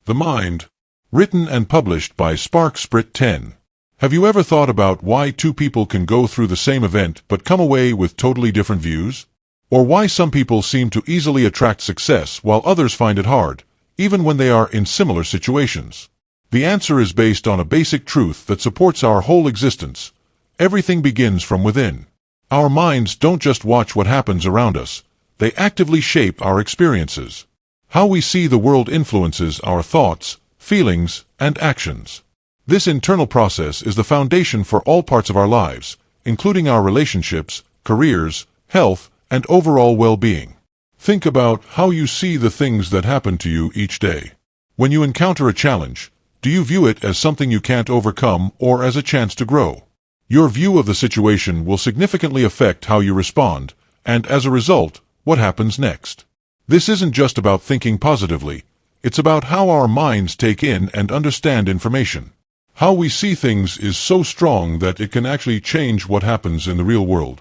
The Mind, written and published by Sprit 10. Have you ever thought about why two people can go through the same event but come away with totally different views? Or why some people seem to easily attract success while others find it hard, even when they are in similar situations? The answer is based on a basic truth that supports our whole existence. Everything begins from within. Our minds don't just watch what happens around us, they actively shape our experiences. How we see the world influences our thoughts, feelings, and actions. This internal process is the foundation for all parts of our lives, including our relationships, careers, health, and overall well-being. Think about how you see the things that happen to you each day. When you encounter a challenge, do you view it as something you can't overcome or as a chance to grow? Your view of the situation will significantly affect how you respond, and as a result, what happens next. This isn't just about thinking positively, it's about how our minds take in and understand information. How we see things is so strong that it can actually change what happens in the real world.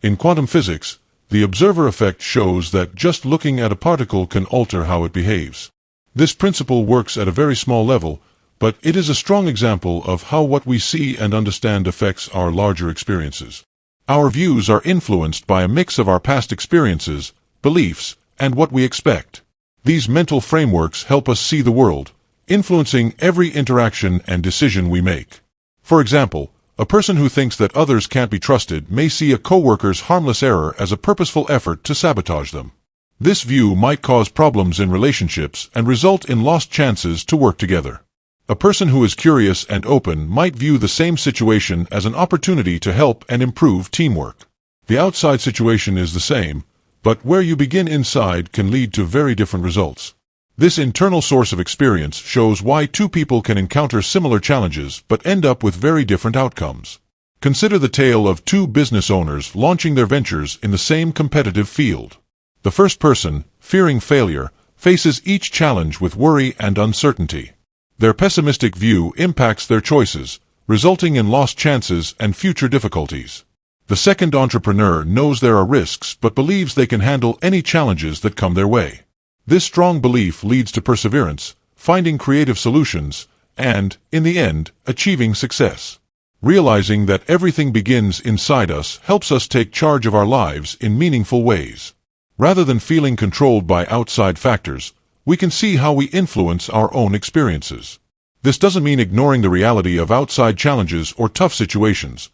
In quantum physics, the observer effect shows that just looking at a particle can alter how it behaves. This principle works at a very small level, but it is a strong example of how what we see and understand affects our larger experiences. Our views are influenced by a mix of our past experiences, beliefs, and what we expect. These mental frameworks help us see the world, influencing every interaction and decision we make. For example, a person who thinks that others can't be trusted may see a coworker's harmless error as a purposeful effort to sabotage them. This view might cause problems in relationships and result in lost chances to work together. A person who is curious and open might view the same situation as an opportunity to help and improve teamwork. The outside situation is the same, but where you begin inside can lead to very different results. This internal source of experience shows why two people can encounter similar challenges but end up with very different outcomes. Consider the tale of two business owners launching their ventures in the same competitive field. The first person, fearing failure, faces each challenge with worry and uncertainty. Their pessimistic view impacts their choices, resulting in lost chances and future difficulties. The second entrepreneur knows there are risks but believes they can handle any challenges that come their way. This strong belief leads to perseverance, finding creative solutions, and, in the end, achieving success. Realizing that everything begins inside us helps us take charge of our lives in meaningful ways. Rather than feeling controlled by outside factors, we can see how we influence our own experiences. This doesn't mean ignoring the reality of outside challenges or tough situations.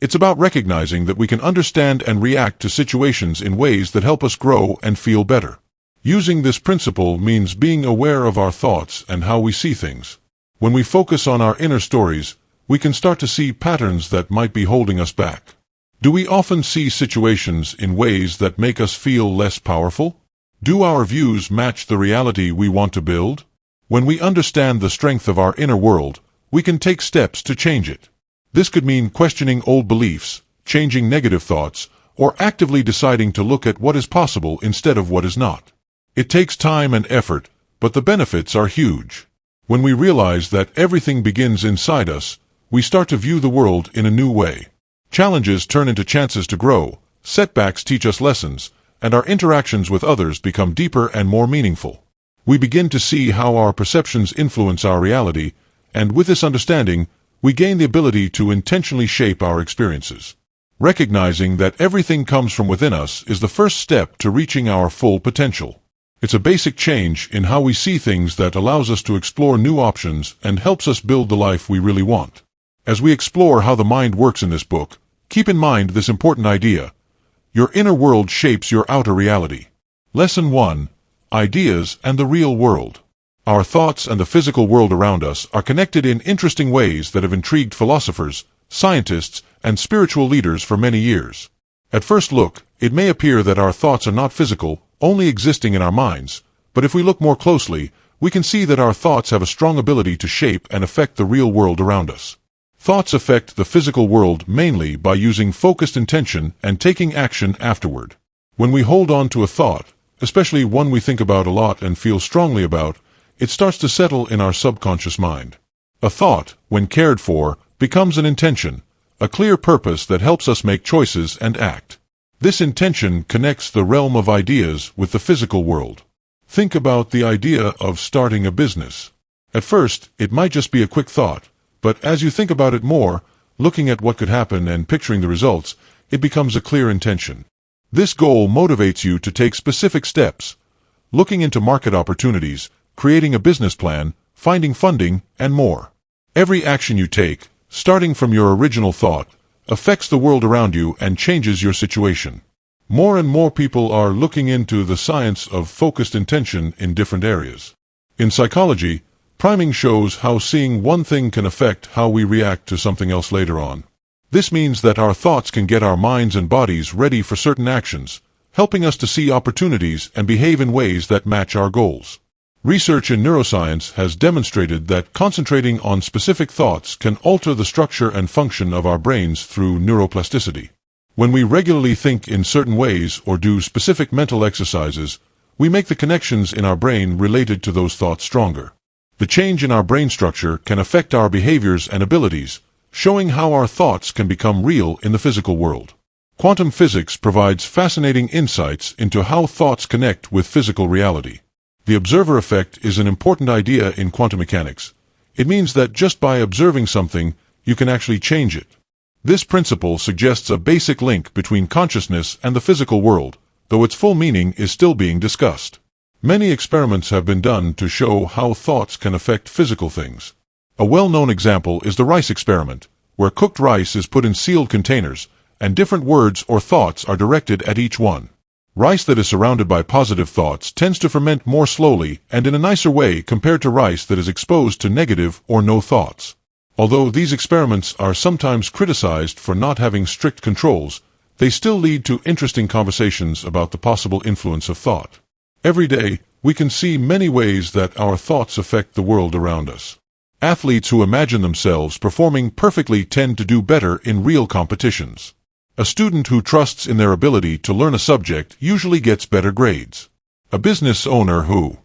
It's about recognizing that we can understand and react to situations in ways that help us grow and feel better. Using this principle means being aware of our thoughts and how we see things. When we focus on our inner stories, we can start to see patterns that might be holding us back. Do we often see situations in ways that make us feel less powerful? Do our views match the reality we want to build? When we understand the strength of our inner world, we can take steps to change it. This could mean questioning old beliefs, changing negative thoughts, or actively deciding to look at what is possible instead of what is not. It takes time and effort, but the benefits are huge. When we realize that everything begins inside us, we start to view the world in a new way. Challenges turn into chances to grow, setbacks teach us lessons, and our interactions with others become deeper and more meaningful. We begin to see how our perceptions influence our reality, and with this understanding, we gain the ability to intentionally shape our experiences. Recognizing that everything comes from within us is the first step to reaching our full potential. It's a basic change in how we see things that allows us to explore new options and helps us build the life we really want. As we explore how the mind works in this book, keep in mind this important idea. Your inner world shapes your outer reality. Lesson 1. Ideas and the real world. Our thoughts and the physical world around us are connected in interesting ways that have intrigued philosophers, scientists, and spiritual leaders for many years. At first look, it may appear that our thoughts are not physical, only existing in our minds, but if we look more closely, we can see that our thoughts have a strong ability to shape and affect the real world around us. Thoughts affect the physical world mainly by using focused intention and taking action afterward. When we hold on to a thought, especially one we think about a lot and feel strongly about, it starts to settle in our subconscious mind. A thought, when cared for, becomes an intention, a clear purpose that helps us make choices and act. This intention connects the realm of ideas with the physical world. Think about the idea of starting a business. At first, it might just be a quick thought, but as you think about it more, looking at what could happen and picturing the results, it becomes a clear intention. This goal motivates you to take specific steps, looking into market opportunities, creating a business plan, finding funding, and more. Every action you take, starting from your original thought, affects the world around you and changes your situation. More and more people are looking into the science of focused intention in different areas. In psychology, priming shows how seeing one thing can affect how we react to something else later on. This means that our thoughts can get our minds and bodies ready for certain actions, helping us to see opportunities and behave in ways that match our goals. Research in neuroscience has demonstrated that concentrating on specific thoughts can alter the structure and function of our brains through neuroplasticity. When we regularly think in certain ways or do specific mental exercises, we make the connections in our brain related to those thoughts stronger. The change in our brain structure can affect our behaviors and abilities, showing how our thoughts can become real in the physical world. Quantum physics provides fascinating insights into how thoughts connect with physical reality. The observer effect is an important idea in quantum mechanics. It means that just by observing something, you can actually change it. This principle suggests a basic link between consciousness and the physical world, though its full meaning is still being discussed. Many experiments have been done to show how thoughts can affect physical things. A well-known example is the rice experiment, where cooked rice is put in sealed containers, and different words or thoughts are directed at each one. Rice that is surrounded by positive thoughts tends to ferment more slowly and in a nicer way compared to rice that is exposed to negative or no thoughts. Although these experiments are sometimes criticized for not having strict controls, they still lead to interesting conversations about the possible influence of thought. Every day, we can see many ways that our thoughts affect the world around us. Athletes who imagine themselves performing perfectly tend to do better in real competitions. A student who trusts in their ability to learn a subject usually gets better grades. A business owner who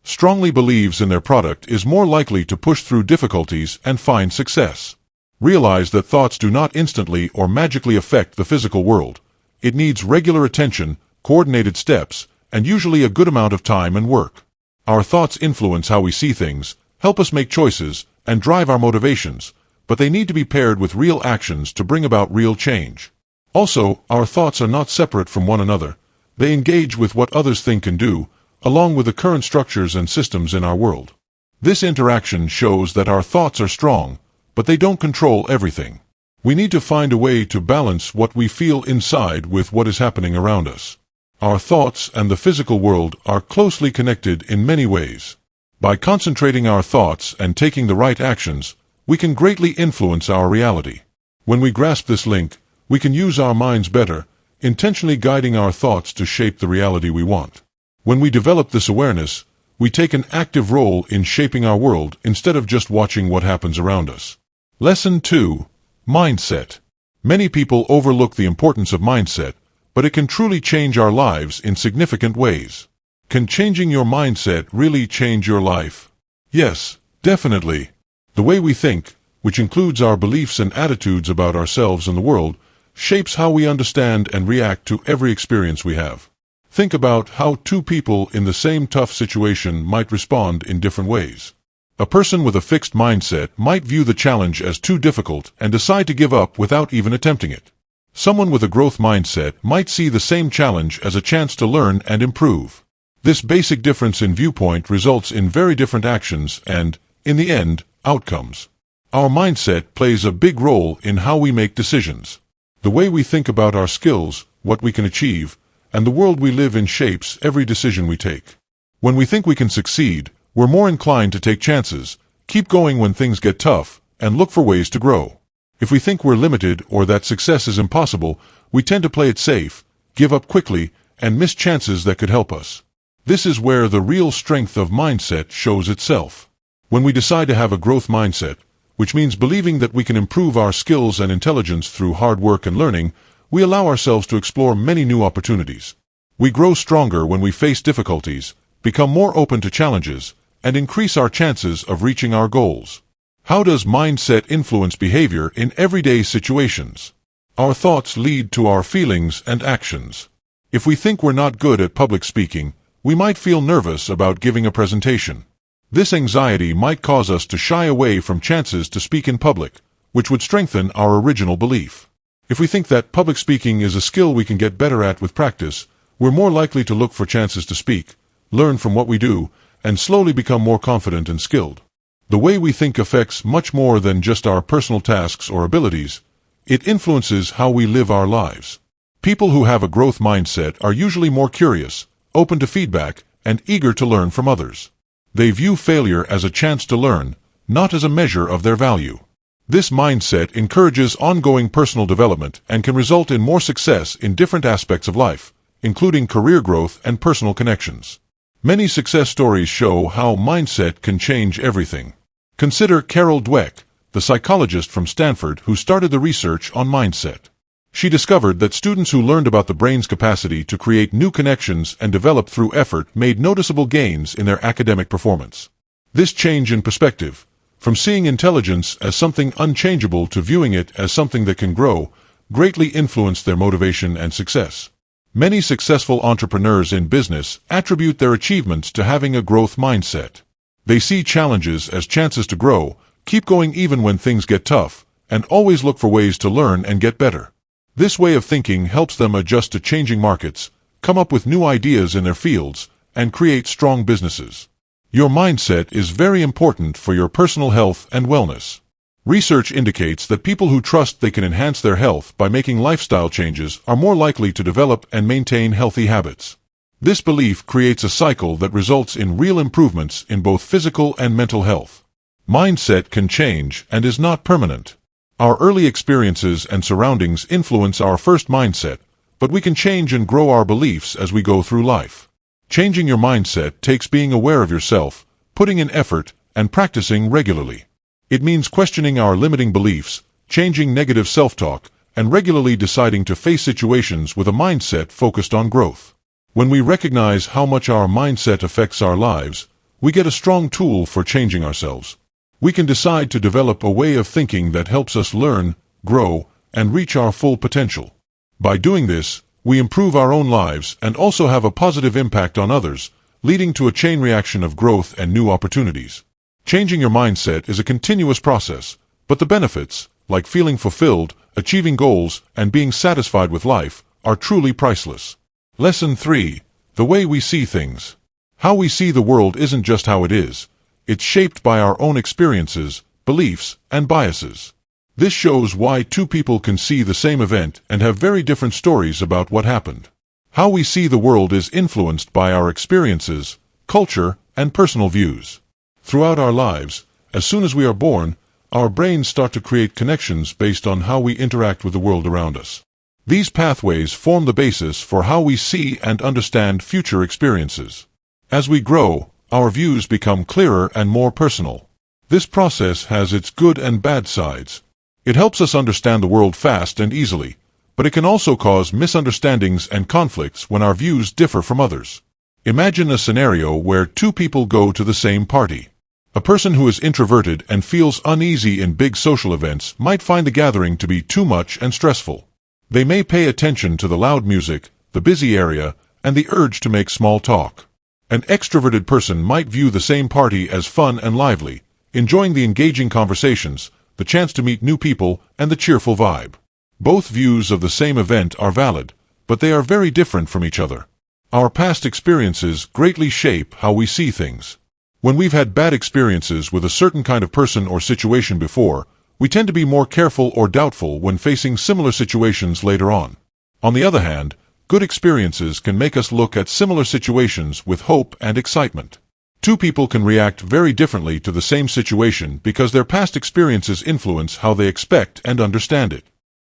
strongly believes in their product is more likely to push through difficulties and find success. Realize that thoughts do not instantly or magically affect the physical world. It needs regular attention, coordinated steps, and usually a good amount of time and work. Our thoughts influence how we see things, help us make choices, and drive our motivations, but they need to be paired with real actions to bring about real change. Also, our thoughts are not separate from one another. They engage with what others think and do, along with the current structures and systems in our world. This interaction shows that our thoughts are strong, but they don't control everything. We need to find a way to balance what we feel inside with what is happening around us. Our thoughts and the physical world are closely connected in many ways. By concentrating our thoughts and taking the right actions, we can greatly influence our reality. When we grasp this link, we can use our minds better, intentionally guiding our thoughts to shape the reality we want. When we develop this awareness, we take an active role in shaping our world instead of just watching what happens around us. Lesson 2. Mindset. Many people overlook the importance of mindset, but it can truly change our lives in significant ways. Can changing your mindset really change your life? Yes, definitely. The way we think, which includes our beliefs and attitudes about ourselves and the world, shapes how we understand and react to every experience we have. Think about how two people in the same tough situation might respond in different ways. A person with a fixed mindset might view the challenge as too difficult and decide to give up without even attempting it. Someone with a growth mindset might see the same challenge as a chance to learn and improve. This basic difference in viewpoint results in very different actions and, in the end, outcomes. Our mindset plays a big role in how we make decisions. The way we think about our skills, what we can achieve, and the world we live in shapes every decision we take. When we think we can succeed, we're more inclined to take chances, keep going when things get tough, and look for ways to grow. If we think we're limited or that success is impossible, we tend to play it safe, give up quickly, and miss chances that could help us. This is where the real strength of mindset shows itself. When we decide to have a growth mindset, which means believing that we can improve our skills and intelligence through hard work and learning, we allow ourselves to explore many new opportunities. We grow stronger when we face difficulties, become more open to challenges, and increase our chances of reaching our goals. How does mindset influence behavior in everyday situations? Our thoughts lead to our feelings and actions. If we think we're not good at public speaking, we might feel nervous about giving a presentation. This anxiety might cause us to shy away from chances to speak in public, which would strengthen our original belief. If we think that public speaking is a skill we can get better at with practice, we're more likely to look for chances to speak, learn from what we do, and slowly become more confident and skilled. The way we think affects much more than just our personal tasks or abilities. It influences how we live our lives. People who have a growth mindset are usually more curious, open to feedback, and eager to learn from others. They view failure as a chance to learn, not as a measure of their value. This mindset encourages ongoing personal development and can result in more success in different aspects of life, including career growth and personal connections. Many success stories show how mindset can change everything. Consider Carol Dweck, the psychologist from Stanford who started the research on mindset. She discovered that students who learned about the brain's capacity to create new connections and develop through effort made noticeable gains in their academic performance. This change in perspective, from seeing intelligence as something unchangeable to viewing it as something that can grow, greatly influenced their motivation and success. Many successful entrepreneurs in business attribute their achievements to having a growth mindset. They see challenges as chances to grow, keep going even when things get tough, and always look for ways to learn and get better. This way of thinking helps them adjust to changing markets, come up with new ideas in their fields, and create strong businesses. Your mindset is very important for your personal health and wellness. Research indicates that people who trust they can enhance their health by making lifestyle changes are more likely to develop and maintain healthy habits. This belief creates a cycle that results in real improvements in both physical and mental health. Mindset can change and is not permanent. Our early experiences and surroundings influence our first mindset, but we can change and grow our beliefs as we go through life. Changing your mindset takes being aware of yourself, putting in effort, and practicing regularly. It means questioning our limiting beliefs, changing negative self-talk, and regularly deciding to face situations with a mindset focused on growth. When we recognize how much our mindset affects our lives, we get a strong tool for changing ourselves. We can decide to develop a way of thinking that helps us learn, grow, and reach our full potential. By doing this, we improve our own lives and also have a positive impact on others, leading to a chain reaction of growth and new opportunities. Changing your mindset is a continuous process, but the benefits, like feeling fulfilled, achieving goals, and being satisfied with life, are truly priceless. Lesson 3. The way we see things. How we see the world isn't just how it is. It's shaped by our own experiences, beliefs, and biases. This shows why two people can see the same event and have very different stories about what happened. How we see the world is influenced by our experiences, culture, and personal views. Throughout our lives, as soon as we are born, our brains start to create connections based on how we interact with the world around us. These pathways form the basis for how we see and understand future experiences. As we grow, our views become clearer and more personal. This process has its good and bad sides. It helps us understand the world fast and easily, but it can also cause misunderstandings and conflicts when our views differ from others. Imagine a scenario where two people go to the same party. A person who is introverted and feels uneasy in big social events might find the gathering to be too much and stressful. They may pay attention to the loud music, the busy area, and the urge to make small talk. An extroverted person might view the same party as fun and lively, enjoying the engaging conversations, the chance to meet new people, and the cheerful vibe. Both views of the same event are valid, but they are very different from each other. Our past experiences greatly shape how we see things. When we've had bad experiences with a certain kind of person or situation before, we tend to be more careful or doubtful when facing similar situations later on. On the other hand, good experiences can make us look at similar situations with hope and excitement. Two people can react very differently to the same situation because their past experiences influence how they expect and understand it.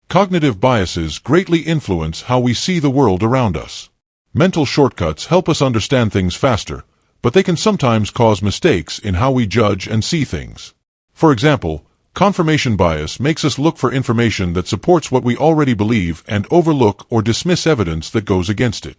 Cognitive biases greatly influence how we see the world around us. Mental shortcuts help us understand things faster, but they can sometimes cause mistakes in how we judge and see things. For example, confirmation bias makes us look for information that supports what we already believe and overlook or dismiss evidence that goes against it.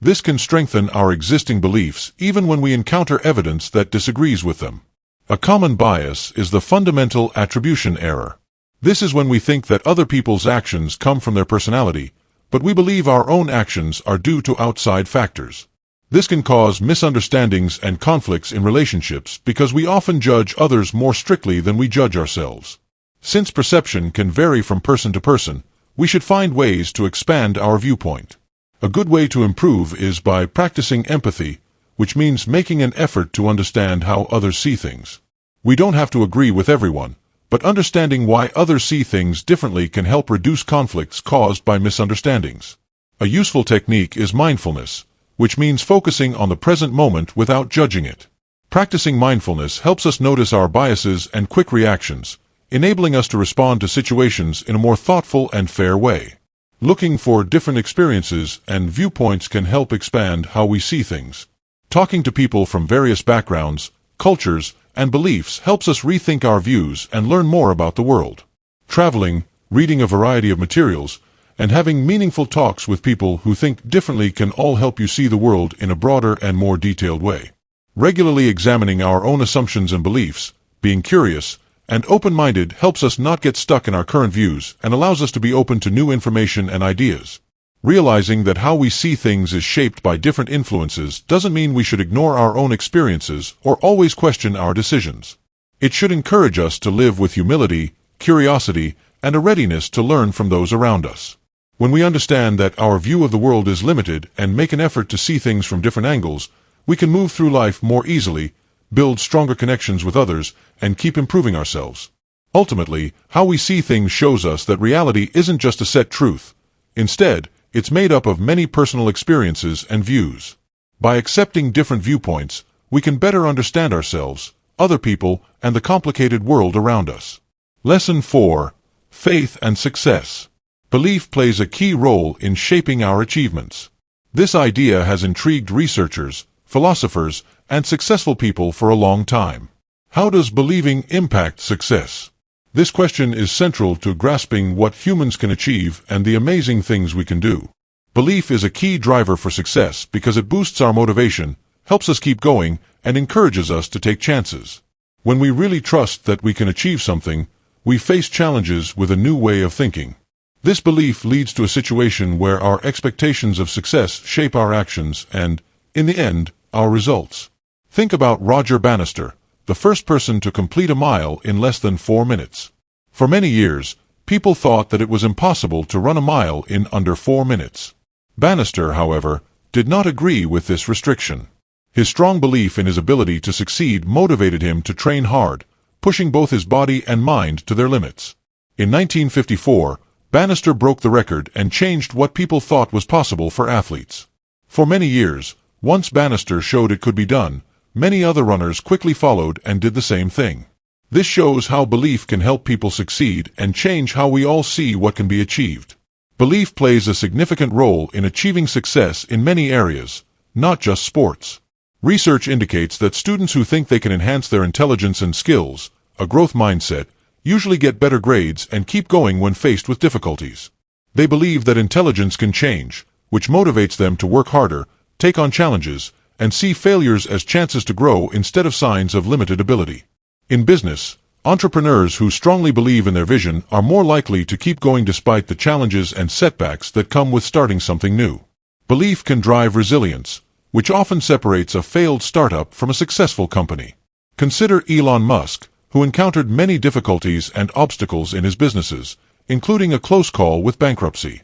This can strengthen our existing beliefs even when we encounter evidence that disagrees with them. A common bias is the fundamental attribution error. This is when we think that other people's actions come from their personality, but we believe our own actions are due to outside factors. This can cause misunderstandings and conflicts in relationships because we often judge others more strictly than we judge ourselves. Since perception can vary from person to person, we should find ways to expand our viewpoint. A good way to improve is by practicing empathy, which means making an effort to understand how others see things. We don't have to agree with everyone, but understanding why others see things differently can help reduce conflicts caused by misunderstandings. A useful technique is mindfulness, which means focusing on the present moment without judging it. Practicing mindfulness helps us notice our biases and quick reactions, enabling us to respond to situations in a more thoughtful and fair way. Looking for different experiences and viewpoints can help expand how we see things. Talking to people from various backgrounds, cultures, and beliefs helps us rethink our views and learn more about the world. Traveling, reading a variety of materials, and having meaningful talks with people who think differently can all help you see the world in a broader and more detailed way. Regularly examining our own assumptions and beliefs, being curious, and open-minded helps us not get stuck in our current views and allows us to be open to new information and ideas. Realizing that how we see things is shaped by different influences doesn't mean we should ignore our own experiences or always question our decisions. It should encourage us to live with humility, curiosity, and a readiness to learn from those around us. When we understand that our view of the world is limited and make an effort to see things from different angles, we can move through life more easily, build stronger connections with others, and keep improving ourselves. Ultimately, how we see things shows us that reality isn't just a set truth. Instead, it's made up of many personal experiences and views. By accepting different viewpoints, we can better understand ourselves, other people, and the complicated world around us. Lesson 4. Faith and Success. Belief plays a key role in shaping our achievements. This idea has intrigued researchers, philosophers, and successful people for a long time. How does believing impact success? This question is central to grasping what humans can achieve and the amazing things we can do. Belief is a key driver for success because it boosts our motivation, helps us keep going, and encourages us to take chances. When we really trust that we can achieve something, we face challenges with a new way of thinking. This belief leads to a situation where our expectations of success shape our actions and, in the end, our results. Think about Roger Bannister, the first person to complete a mile in less than 4 minutes. For many years, people thought that it was impossible to run a mile in under 4 minutes. Bannister, however, did not agree with this restriction. His strong belief in his ability to succeed motivated him to train hard, pushing both his body and mind to their limits. In 1954, Bannister broke the record and changed what people thought was possible for athletes. For many years, once Bannister showed it could be done, many other runners quickly followed and did the same thing. This shows how belief can help people succeed and change how we all see what can be achieved. Belief plays a significant role in achieving success in many areas, not just sports. Research indicates that students who think they can enhance their intelligence and skills, a growth mindset, usually get better grades and keep going when faced with difficulties. They believe that intelligence can change, which motivates them to work harder, take on challenges, and see failures as chances to grow instead of signs of limited ability. In business, entrepreneurs who strongly believe in their vision are more likely to keep going despite the challenges and setbacks that come with starting something new. Belief can drive resilience, which often separates a failed startup from a successful company. Consider Elon Musk, who encountered many difficulties and obstacles in his businesses, including a close call with bankruptcy.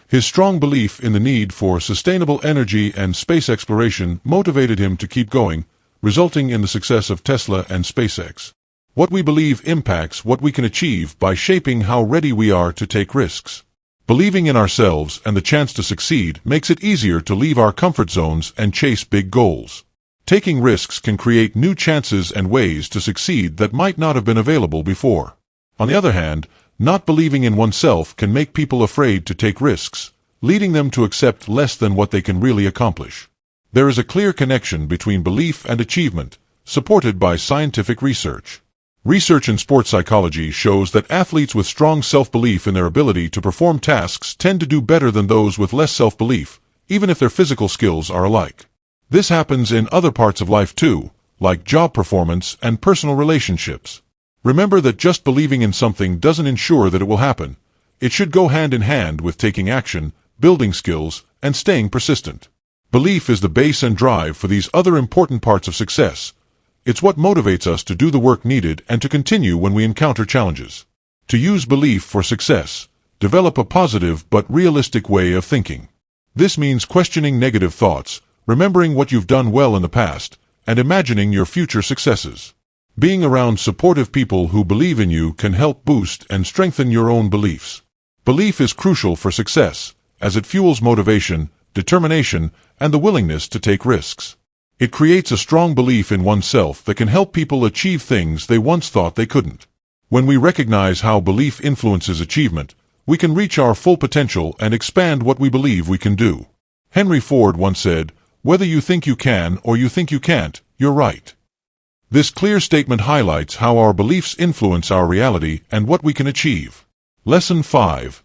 His strong belief in the need for sustainable energy and space exploration motivated him to keep going, resulting in the success of Tesla and SpaceX. What we believe impacts what we can achieve by shaping how ready we are to take risks. Believing in ourselves and the chance to succeed makes it easier to leave our comfort zones and chase big goals. Taking risks can create new chances and ways to succeed that might not have been available before. On the other hand, not believing in oneself can make people afraid to take risks, leading them to accept less than what they can really accomplish. There is a clear connection between belief and achievement, supported by scientific research. Research in sports psychology shows that athletes with strong self-belief in their ability to perform tasks tend to do better than those with less self-belief, even if their physical skills are alike. This happens in other parts of life too, like job performance and personal relationships. Remember that just believing in something doesn't ensure that it will happen. It should go hand in hand with taking action, building skills, and staying persistent. Belief is the base and drive for these other important parts of success. It's what motivates us to do the work needed and to continue when we encounter challenges. To use belief for success, develop a positive but realistic way of thinking. This means questioning negative thoughts, remembering what you've done well in the past, and imagining your future successes. Being around supportive people who believe in you can help boost and strengthen your own beliefs. Belief is crucial for success, as it fuels motivation, determination, and the willingness to take risks. It creates a strong belief in oneself that can help people achieve things they once thought they couldn't. When we recognize how belief influences achievement, we can reach our full potential and expand what we believe we can do. Henry Ford once said, "Whether you think you can or you think you can't, you're right." This clear statement highlights how our beliefs influence our reality and what we can achieve. Lesson 5.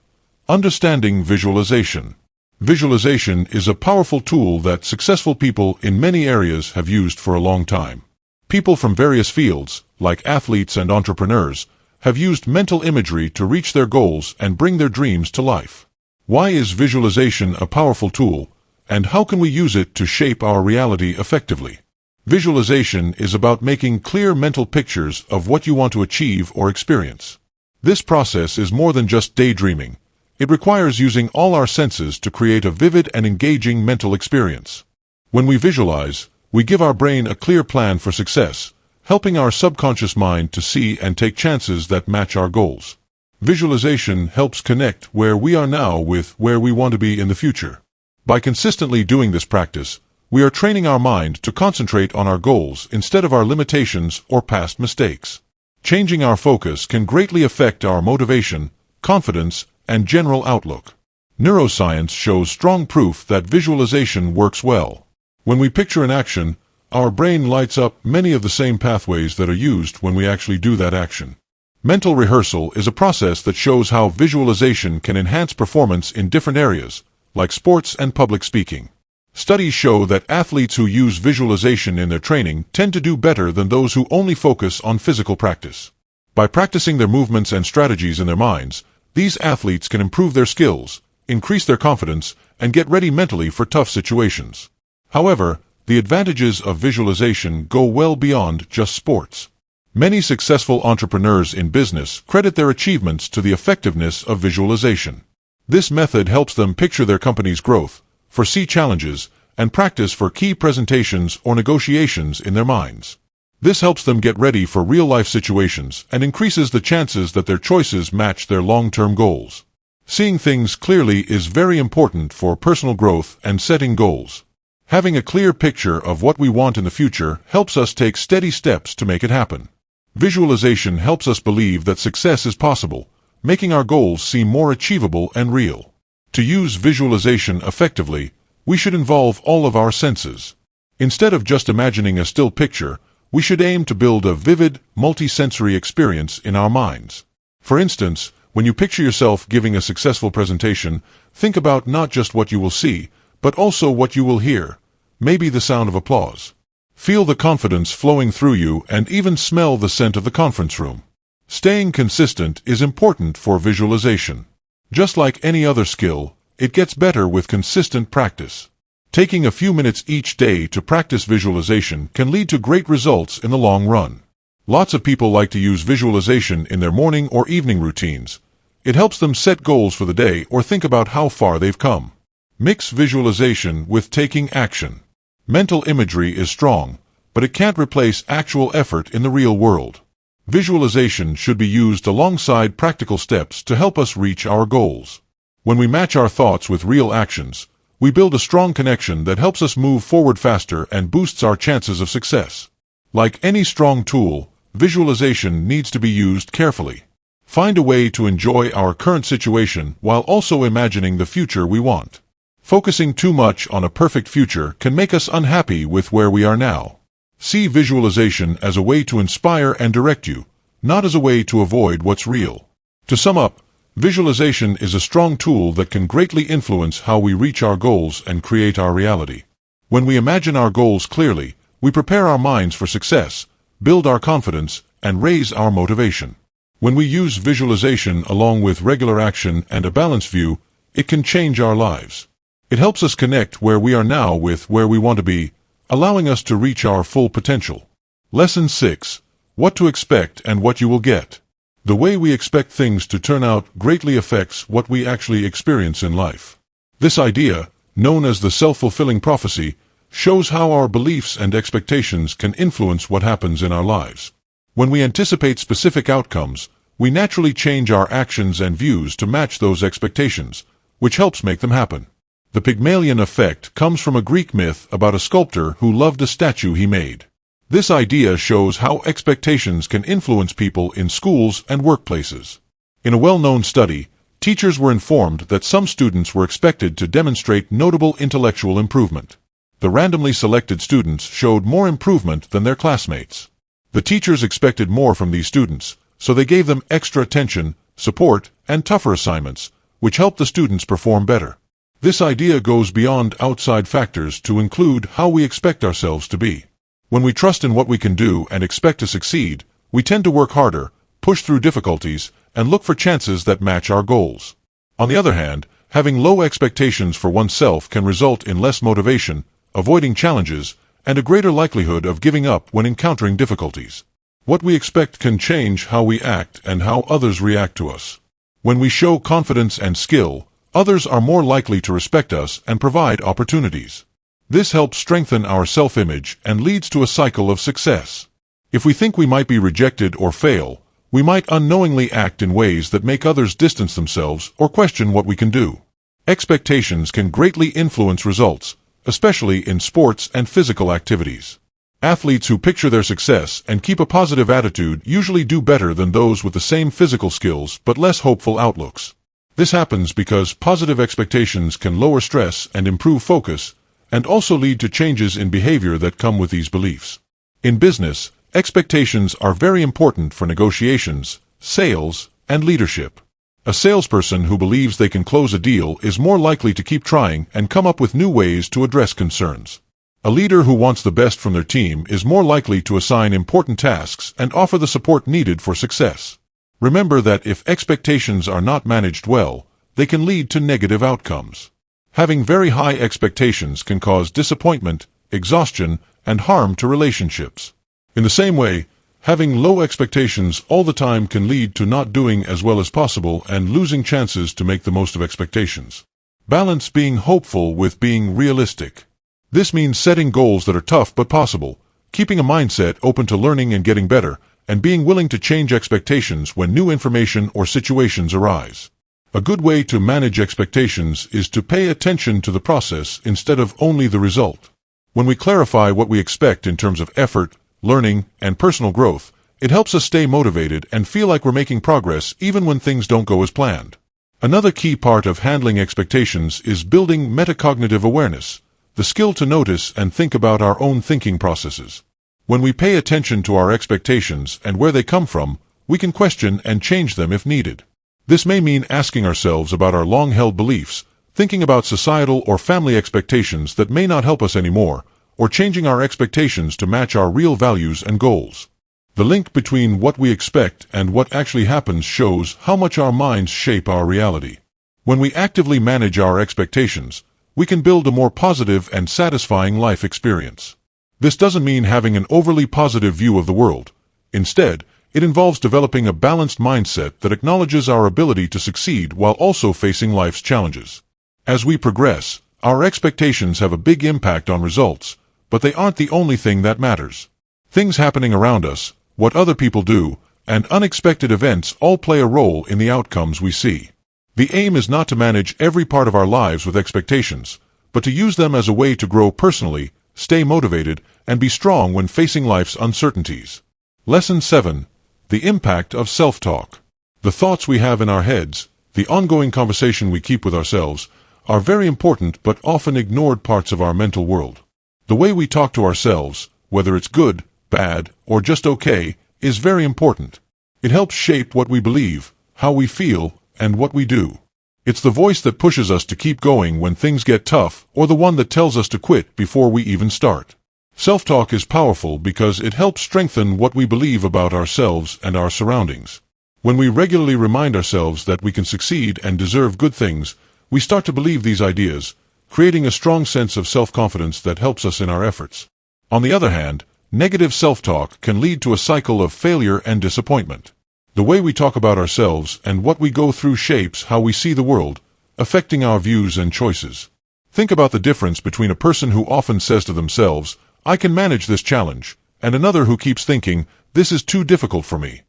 Understanding visualization. Visualization is a powerful tool that successful people in many areas have used for a long time. People from various fields, like athletes and entrepreneurs, have used mental imagery to reach their goals and bring their dreams to life. Why is visualization a powerful tool, and how can we use it to shape our reality effectively? Visualization is about making clear mental pictures of what you want to achieve or experience. This process is more than just daydreaming. It requires using all our senses to create a vivid and engaging mental experience. When we visualize, we give our brain a clear plan for success, helping our subconscious mind to see and take chances that match our goals. Visualization helps connect where we are now with where we want to be in the future. By consistently doing this practice, we are training our mind to concentrate on our goals instead of our limitations or past mistakes. Changing our focus can greatly affect our motivation, confidence, and general outlook. Neuroscience shows strong proof that visualization works well. When we picture an action, our brain lights up many of the same pathways that are used when we actually do that action. Mental rehearsal is a process that shows how visualization can enhance performance in different areas, like sports and public speaking. Studies show that athletes who use visualization in their training tend to do better than those who only focus on physical practice. By practicing their movements and strategies in their minds, these athletes can improve their skills, increase their confidence, and get ready mentally for tough situations. However, the advantages of visualization go well beyond just sports. Many successful entrepreneurs in business credit their achievements to the effectiveness of visualization. This method helps them picture their company's growth, foresee challenges, and practice for key presentations or negotiations in their minds. This helps them get ready for real-life situations and increases the chances that their choices match their long-term goals. Seeing things clearly is very important for personal growth and setting goals. Having a clear picture of what we want in the future helps us take steady steps to make it happen. Visualization helps us believe that success is possible, making our goals seem more achievable and real. To use visualization effectively, we should involve all of our senses. Instead of just imagining a still picture, we should aim to build a vivid, multi-sensory experience in our minds. For instance, when you picture yourself giving a successful presentation, think about not just what you will see, but also what you will hear, maybe the sound of applause. Feel the confidence flowing through you and even smell the scent of the conference room. Staying consistent is important for visualization. Just like any other skill, it gets better with consistent practice. Taking a few minutes each day to practice visualization can lead to great results in the long run. Lots of people like to use visualization in their morning or evening routines. It helps them set goals for the day or think about how far they've come. Mix visualization with taking action. Mental imagery is strong, but it can't replace actual effort in the real world. Visualization should be used alongside practical steps to help us reach our goals. When we match our thoughts with real actions, we build a strong connection that helps us move forward faster and boosts our chances of success. Like any strong tool, visualization needs to be used carefully. Find a way to enjoy our current situation while also imagining the future we want. Focusing too much on a perfect future can make us unhappy with where we are now. See visualization as a way to inspire and direct you, not as a way to avoid what's real. To sum up, visualization is a strong tool that can greatly influence how we reach our goals and create our reality. When we imagine our goals clearly, we prepare our minds for success, build our confidence, and raise our motivation. When we use visualization along with regular action and a balanced view, it can change our lives. It helps us connect where we are now with where we want to be, allowing us to reach our full potential. Lesson 6. What to expect and what you will get. The way we expect things to turn out greatly affects what we actually experience in life. This idea, known as the self-fulfilling prophecy, shows how our beliefs and expectations can influence what happens in our lives. When we anticipate specific outcomes, we naturally change our actions and views to match those expectations, which helps make them happen. The Pygmalion effect comes from a Greek myth about a sculptor who loved a statue he made. This idea shows how expectations can influence people in schools and workplaces. In a well-known study, teachers were informed that some students were expected to demonstrate notable intellectual improvement. The randomly selected students showed more improvement than their classmates. The teachers expected more from these students, so they gave them extra attention, support, and tougher assignments, which helped the students perform better. This idea goes beyond outside factors to include how we expect ourselves to be. When we trust in what we can do and expect to succeed, we tend to work harder, push through difficulties, and look for chances that match our goals. On the other hand, having low expectations for oneself can result in less motivation, avoiding challenges, and a greater likelihood of giving up when encountering difficulties. What we expect can change how we act and how others react to us. When we show confidence and skill, others are more likely to respect us and provide opportunities. This helps strengthen our self-image and leads to a cycle of success. If we think we might be rejected or fail, we might unknowingly act in ways that make others distance themselves or question what we can do. Expectations can greatly influence results, especially in sports and physical activities. Athletes who picture their success and keep a positive attitude usually do better than those with the same physical skills but less hopeful outlooks. This happens because positive expectations can lower stress and improve focus, and also lead to changes in behavior that come with these beliefs. In business, expectations are very important for negotiations, sales, and leadership. A salesperson who believes they can close a deal is more likely to keep trying and come up with new ways to address concerns. A leader who wants the best from their team is more likely to assign important tasks and offer the support needed for success. Remember that if expectations are not managed well, they can lead to negative outcomes. Having very high expectations can cause disappointment, exhaustion, and harm to relationships. In the same way, having low expectations all the time can lead to not doing as well as possible and losing chances to make the most of expectations. Balance being hopeful with being realistic. This means setting goals that are tough but possible, keeping a mindset open to learning and getting better, and being willing to change expectations when new information or situations arise. A good way to manage expectations is to pay attention to the process instead of only the result. When we clarify what we expect in terms of effort, learning, and personal growth, it helps us stay motivated and feel like we're making progress even when things don't go as planned. Another key part of handling expectations is building metacognitive awareness, the skill to notice and think about our own thinking processes. When we pay attention to our expectations and where they come from, we can question and change them if needed. This may mean asking ourselves about our long-held beliefs, thinking about societal or family expectations that may not help us anymore, or changing our expectations to match our real values and goals. The link between what we expect and what actually happens shows how much our minds shape our reality. When we actively manage our expectations, we can build a more positive and satisfying life experience. This doesn't mean having an overly positive view of the world. Instead, it involves developing a balanced mindset that acknowledges our ability to succeed while also facing life's challenges. As we progress, our expectations have a big impact on results, but they aren't the only thing that matters. Things happening around us, what other people do, and unexpected events all play a role in the outcomes we see. The aim is not to manage every part of our lives with expectations, but to use them as a way to grow personally, stay motivated, and be strong when facing life's uncertainties. Lesson 7. The impact of self-talk. The thoughts we have in our heads, the ongoing conversation we keep with ourselves, are very important but often ignored parts of our mental world. The way we talk to ourselves, whether it's good, bad, or just okay, is very important. It helps shape what we believe, how we feel, and what we do. It's the voice that pushes us to keep going when things get tough, or the one that tells us to quit before we even start. Self-talk is powerful because it helps strengthen what we believe about ourselves and our surroundings. When we regularly remind ourselves that we can succeed and deserve good things, we start to believe these ideas, creating a strong sense of self-confidence that helps us in our efforts. On the other hand, negative self-talk can lead to a cycle of failure and disappointment. The way we talk about ourselves and what we go through shapes how we see the world, affecting our views and choices. Think about the difference between a person who often says to themselves, "I can manage this challenge," and another who keeps thinking, "This is too difficult for me."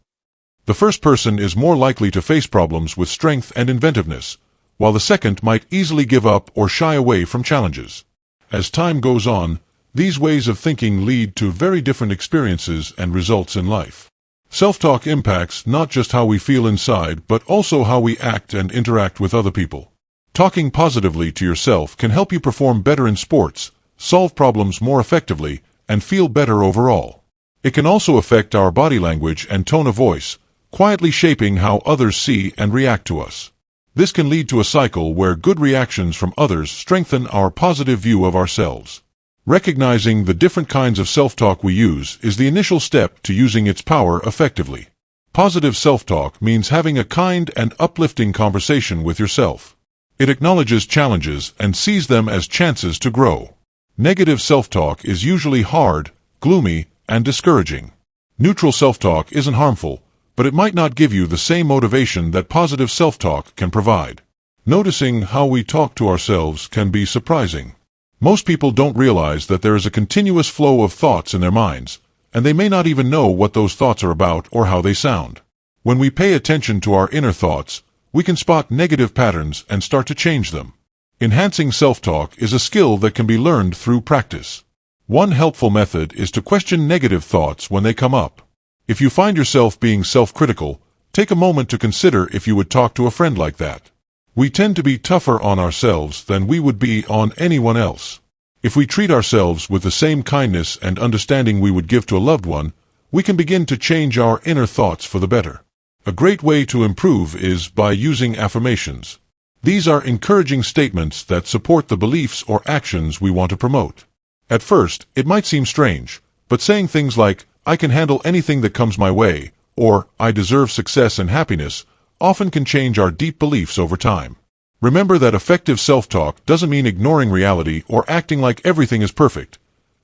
The first person is more likely to face problems with strength and inventiveness, while the second might easily give up or shy away from challenges. As time goes on, these ways of thinking lead to very different experiences and results in life. Self-talk impacts not just how we feel inside, but also how we act and interact with other people. Talking positively to yourself can help you perform better in sports, solve problems more effectively, and feel better overall. It can also affect our body language and tone of voice, quietly shaping how others see and react to us. This can lead to a cycle where good reactions from others strengthen our positive view of ourselves. Recognizing the different kinds of self-talk we use is the initial step to using its power effectively. Positive self-talk means having a kind and uplifting conversation with yourself. It acknowledges challenges and sees them as chances to grow. Negative self-talk is usually hard, gloomy, and discouraging. Neutral self-talk isn't harmful, but it might not give you the same motivation that positive self-talk can provide. Noticing how we talk to ourselves can be surprising. Most people don't realize that there is a continuous flow of thoughts in their minds, and they may not even know what those thoughts are about or how they sound. When we pay attention to our inner thoughts, we can spot negative patterns and start to change them. Enhancing self-talk is a skill that can be learned through practice. One helpful method is to question negative thoughts when they come up. If you find yourself being self-critical, take a moment to consider if you would talk to a friend like that. We tend to be tougher on ourselves than we would be on anyone else. If we treat ourselves with the same kindness and understanding we would give to a loved one, we can begin to change our inner thoughts for the better. A great way to improve is by using affirmations. These are encouraging statements that support the beliefs or actions we want to promote. At first, it might seem strange, but saying things like, "I can handle anything that comes my way," or "I deserve success and happiness," often can change our deep beliefs over time. Remember that effective self-talk doesn't mean ignoring reality or acting like everything is perfect.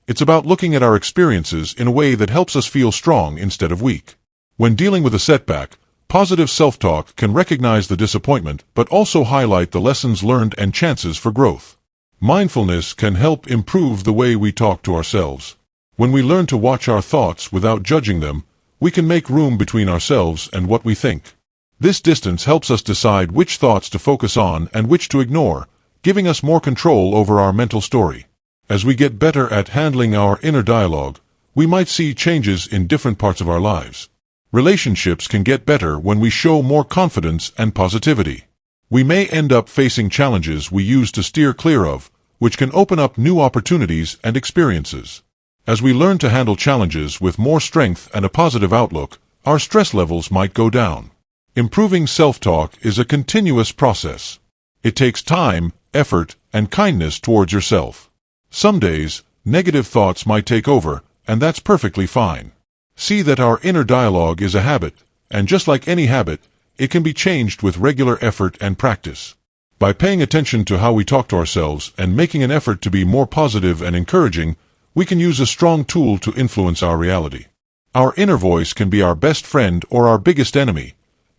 It's about looking at our experiences in a way that helps us feel strong instead of weak. When dealing with a setback, positive self-talk can recognize the disappointment but also highlight the lessons learned and chances for growth. Mindfulness can help improve the way we talk to ourselves. When we learn to watch our thoughts without judging them, we can make room between ourselves and what we think. This distance helps us decide which thoughts to focus on and which to ignore, giving us more control over our mental story. As we get better at handling our inner dialogue, we might see changes in different parts of our lives. Relationships can get better when we show more confidence and positivity. We may end up facing challenges we used to steer clear of, which can open up new opportunities and experiences. As we learn to handle challenges with more strength and a positive outlook, our stress levels might go down. Improving self-talk is a continuous process. It takes time, effort, and kindness towards yourself. Some days, negative thoughts might take over, and that's perfectly fine. See that our inner dialogue is a habit, and just like any habit, it can be changed with regular effort and practice. By paying attention to how we talk to ourselves and making an effort to be more positive and encouraging, we can use a strong tool to influence our reality. Our inner voice can be our best friend or our biggest enemy.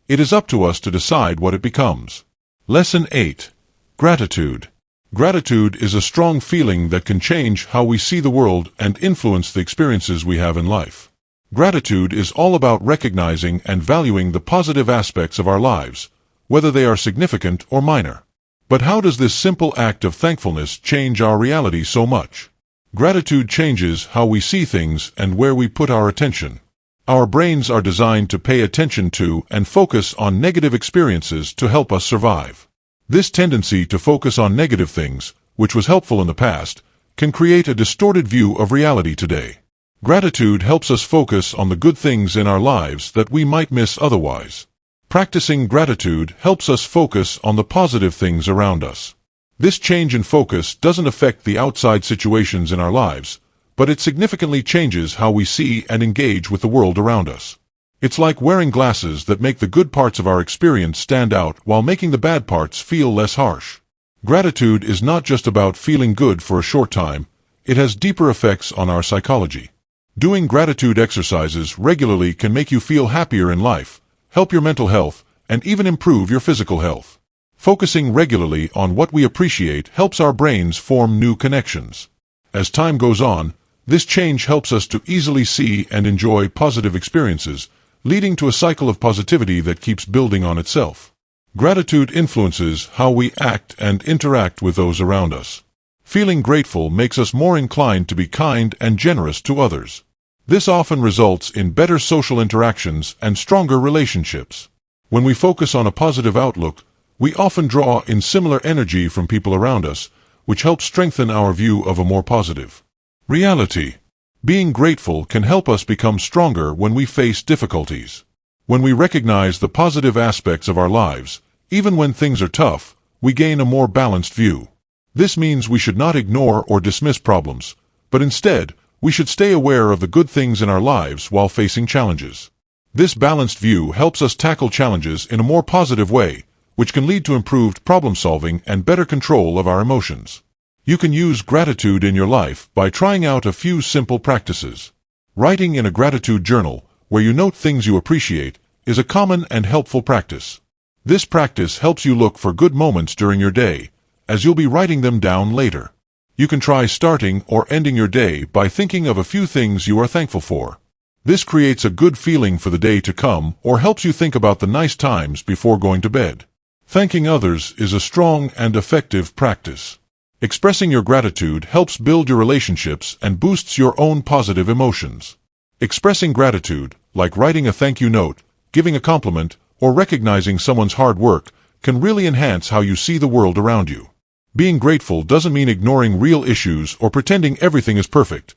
It is up to us to decide what it becomes. Lesson 8. Gratitude. Gratitude is a strong feeling that can change how we see the world and influence the experiences we have in life. Gratitude is all about recognizing and valuing the positive aspects of our lives, whether they are significant or minor. But how does this simple act of thankfulness change our reality so much? Gratitude changes how we see things and where we put our attention. Our brains are designed to pay attention to and focus on negative experiences to help us survive. This tendency to focus on negative things, which was helpful in the past, can create a distorted view of reality today. Gratitude helps us focus on the good things in our lives that we might miss otherwise. Practicing gratitude helps us focus on the positive things around us. This change in focus doesn't affect the outside situations in our lives, but it significantly changes how we see and engage with the world around us. It's like wearing glasses that make the good parts of our experience stand out while making the bad parts feel less harsh. Gratitude is not just about feeling good for a short time, it has deeper effects on our psychology. Doing gratitude exercises regularly can make you feel happier in life, help your mental health, and even improve your physical health. Focusing regularly on what we appreciate helps our brains form new connections. As time goes on, this change helps us to easily see and enjoy positive experiences, leading to a cycle of positivity that keeps building on itself. Gratitude influences how we act and interact with those around us. Feeling grateful makes us more inclined to be kind and generous to others. This often results in better social interactions and stronger relationships. When we focus on a positive outlook, we often draw in similar energy from people around us, which helps strengthen our view of a more positive reality. Being grateful can help us become stronger when we face difficulties. When we recognize the positive aspects of our lives, even when things are tough, we gain a more balanced view. This means we should not ignore or dismiss problems, but instead, we should stay aware of the good things in our lives while facing challenges. This balanced view helps us tackle challenges in a more positive way, which can lead to improved problem-solving and better control of our emotions. You can use gratitude in your life by trying out a few simple practices. Writing in a gratitude journal, where you note things you appreciate, is a common and helpful practice. This practice helps you look for good moments during your day, as you'll be writing them down later. You can try starting or ending your day by thinking of a few things you are thankful for. This creates a good feeling for the day to come or helps you think about the nice times before going to bed. Thanking others is a strong and effective practice. Expressing your gratitude helps build your relationships and boosts your own positive emotions. Expressing gratitude, like writing a thank you note, giving a compliment, or recognizing someone's hard work, can really enhance how you see the world around you. Being grateful doesn't mean ignoring real issues or pretending everything is perfect.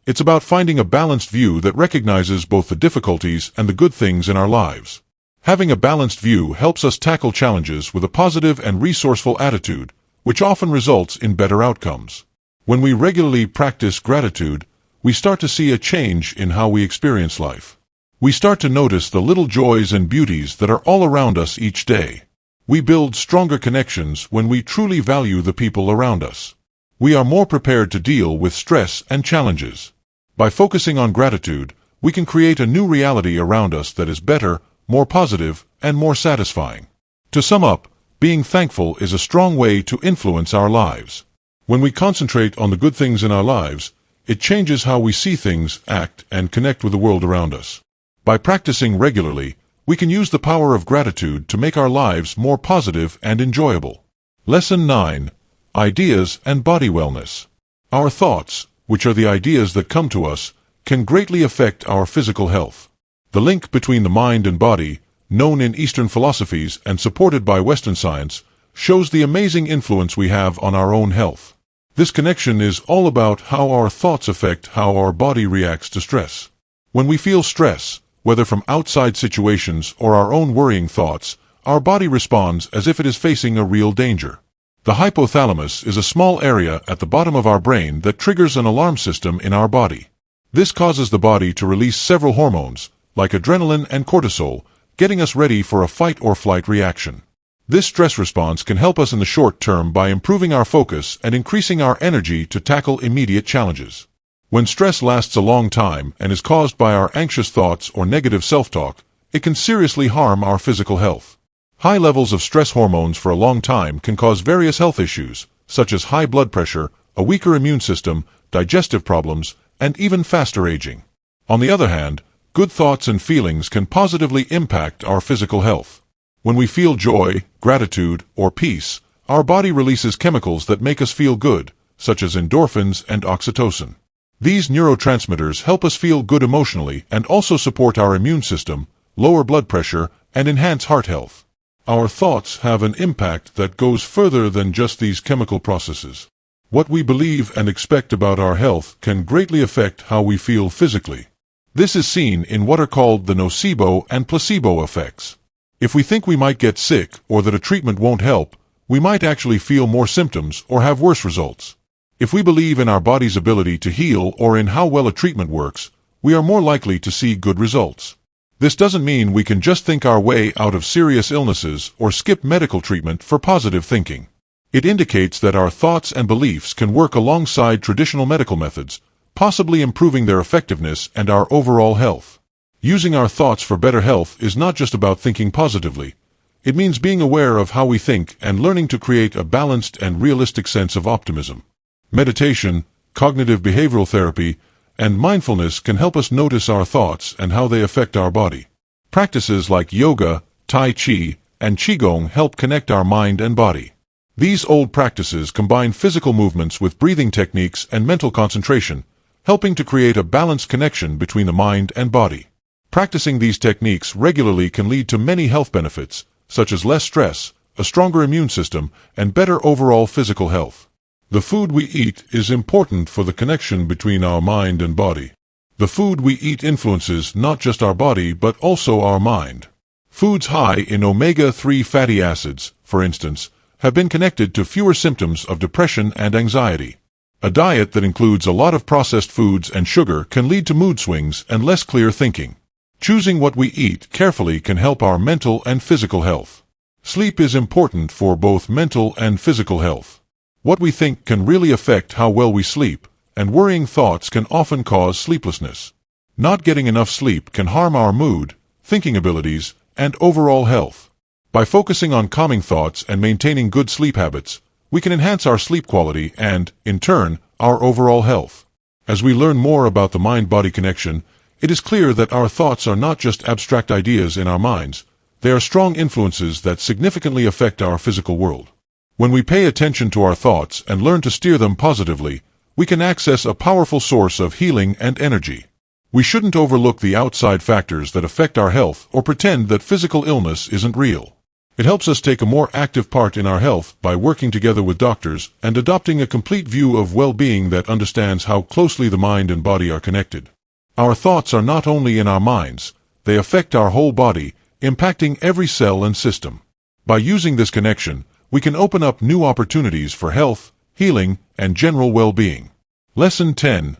It's about finding a balanced view that recognizes both the difficulties and the good things in our lives. Having a balanced view helps us tackle challenges with a positive and resourceful attitude, which often results in better outcomes. When we regularly practice gratitude, we start to see a change in how we experience life. We start to notice the little joys and beauties that are all around us each day. We build stronger connections when we truly value the people around us. We are more prepared to deal with stress and challenges. By focusing on gratitude, we can create a new reality around us that is better, more positive, and more satisfying. To sum up, being thankful is a strong way to influence our lives. When we concentrate on the good things in our lives, it changes how we see things, act, and connect with the world around us. By practicing regularly, we can use the power of gratitude to make our lives more positive and enjoyable. Lesson 9. Ideas and Body Wellness. Our thoughts, which are the ideas that come to us, can greatly affect our physical health. The link between the mind and body, known in Eastern philosophies and supported by Western science, shows the amazing influence we have on our own health. This connection is all about how our thoughts affect how our body reacts to stress. When we feel stress, whether from outside situations or our own worrying thoughts, our body responds as if it is facing a real danger. The hypothalamus is a small area at the bottom of our brain that triggers an alarm system in our body. This causes the body to release several hormones, like adrenaline and cortisol, getting us ready for a fight or flight reaction. This stress response can help us in the short term by improving our focus and increasing our energy to tackle immediate challenges. When stress lasts a long time and is caused by our anxious thoughts or negative self-talk, it can seriously harm our physical health. High levels of stress hormones for a long time can cause various health issues, such as high blood pressure, a weaker immune system, digestive problems, and even faster aging. On the other hand, good thoughts and feelings can positively impact our physical health. When we feel joy, gratitude, or peace, our body releases chemicals that make us feel good, such as endorphins and oxytocin. These neurotransmitters help us feel good emotionally and also support our immune system, lower blood pressure, and enhance heart health. Our thoughts have an impact that goes further than just these chemical processes. What we believe and expect about our health can greatly affect how we feel physically. This is seen in what are called the nocebo and placebo effects. If we think we might get sick or that a treatment won't help, we might actually feel more symptoms or have worse results. If we believe in our body's ability to heal or in how well a treatment works, we are more likely to see good results. This doesn't mean we can just think our way out of serious illnesses or skip medical treatment for positive thinking. It indicates that our thoughts and beliefs can work alongside traditional medical methods, possibly improving their effectiveness and our overall health. Using our thoughts for better health is not just about thinking positively. It means being aware of how we think and learning to create a balanced and realistic sense of optimism. Meditation, cognitive behavioral therapy, and mindfulness can help us notice our thoughts and how they affect our body. Practices like yoga, tai chi, and qigong help connect our mind and body. These old practices combine physical movements with breathing techniques and mental concentration, helping to create a balanced connection between the mind and body. Practicing these techniques regularly can lead to many health benefits, such as less stress, a stronger immune system, and better overall physical health. The food we eat is important for the connection between our mind and body. The food we eat influences not just our body but also our mind. Foods high in omega-3 fatty acids, for instance, have been connected to fewer symptoms of depression and anxiety. A diet that includes a lot of processed foods and sugar can lead to mood swings and less clear thinking. Choosing what we eat carefully can help our mental and physical health. Sleep is important for both mental and physical health. What we think can really affect how well we sleep, and worrying thoughts can often cause sleeplessness. Not getting enough sleep can harm our mood, thinking abilities, and overall health. By focusing on calming thoughts and maintaining good sleep habits, we can enhance our sleep quality and, in turn, our overall health. As we learn more about the mind-body connection, it is clear that our thoughts are not just abstract ideas in our minds, they are strong influences that significantly affect our physical world. When we pay attention to our thoughts and learn to steer them positively, we can access a powerful source of healing and energy. We shouldn't overlook the outside factors that affect our health or pretend that physical illness isn't real. It helps us take a more active part in our health by working together with doctors and adopting a complete view of well-being that understands how closely the mind and body are connected. Our thoughts are not only in our minds, they affect our whole body, impacting every cell and system. By using this connection, we can open up new opportunities for health, healing, and general well-being. Lesson 10.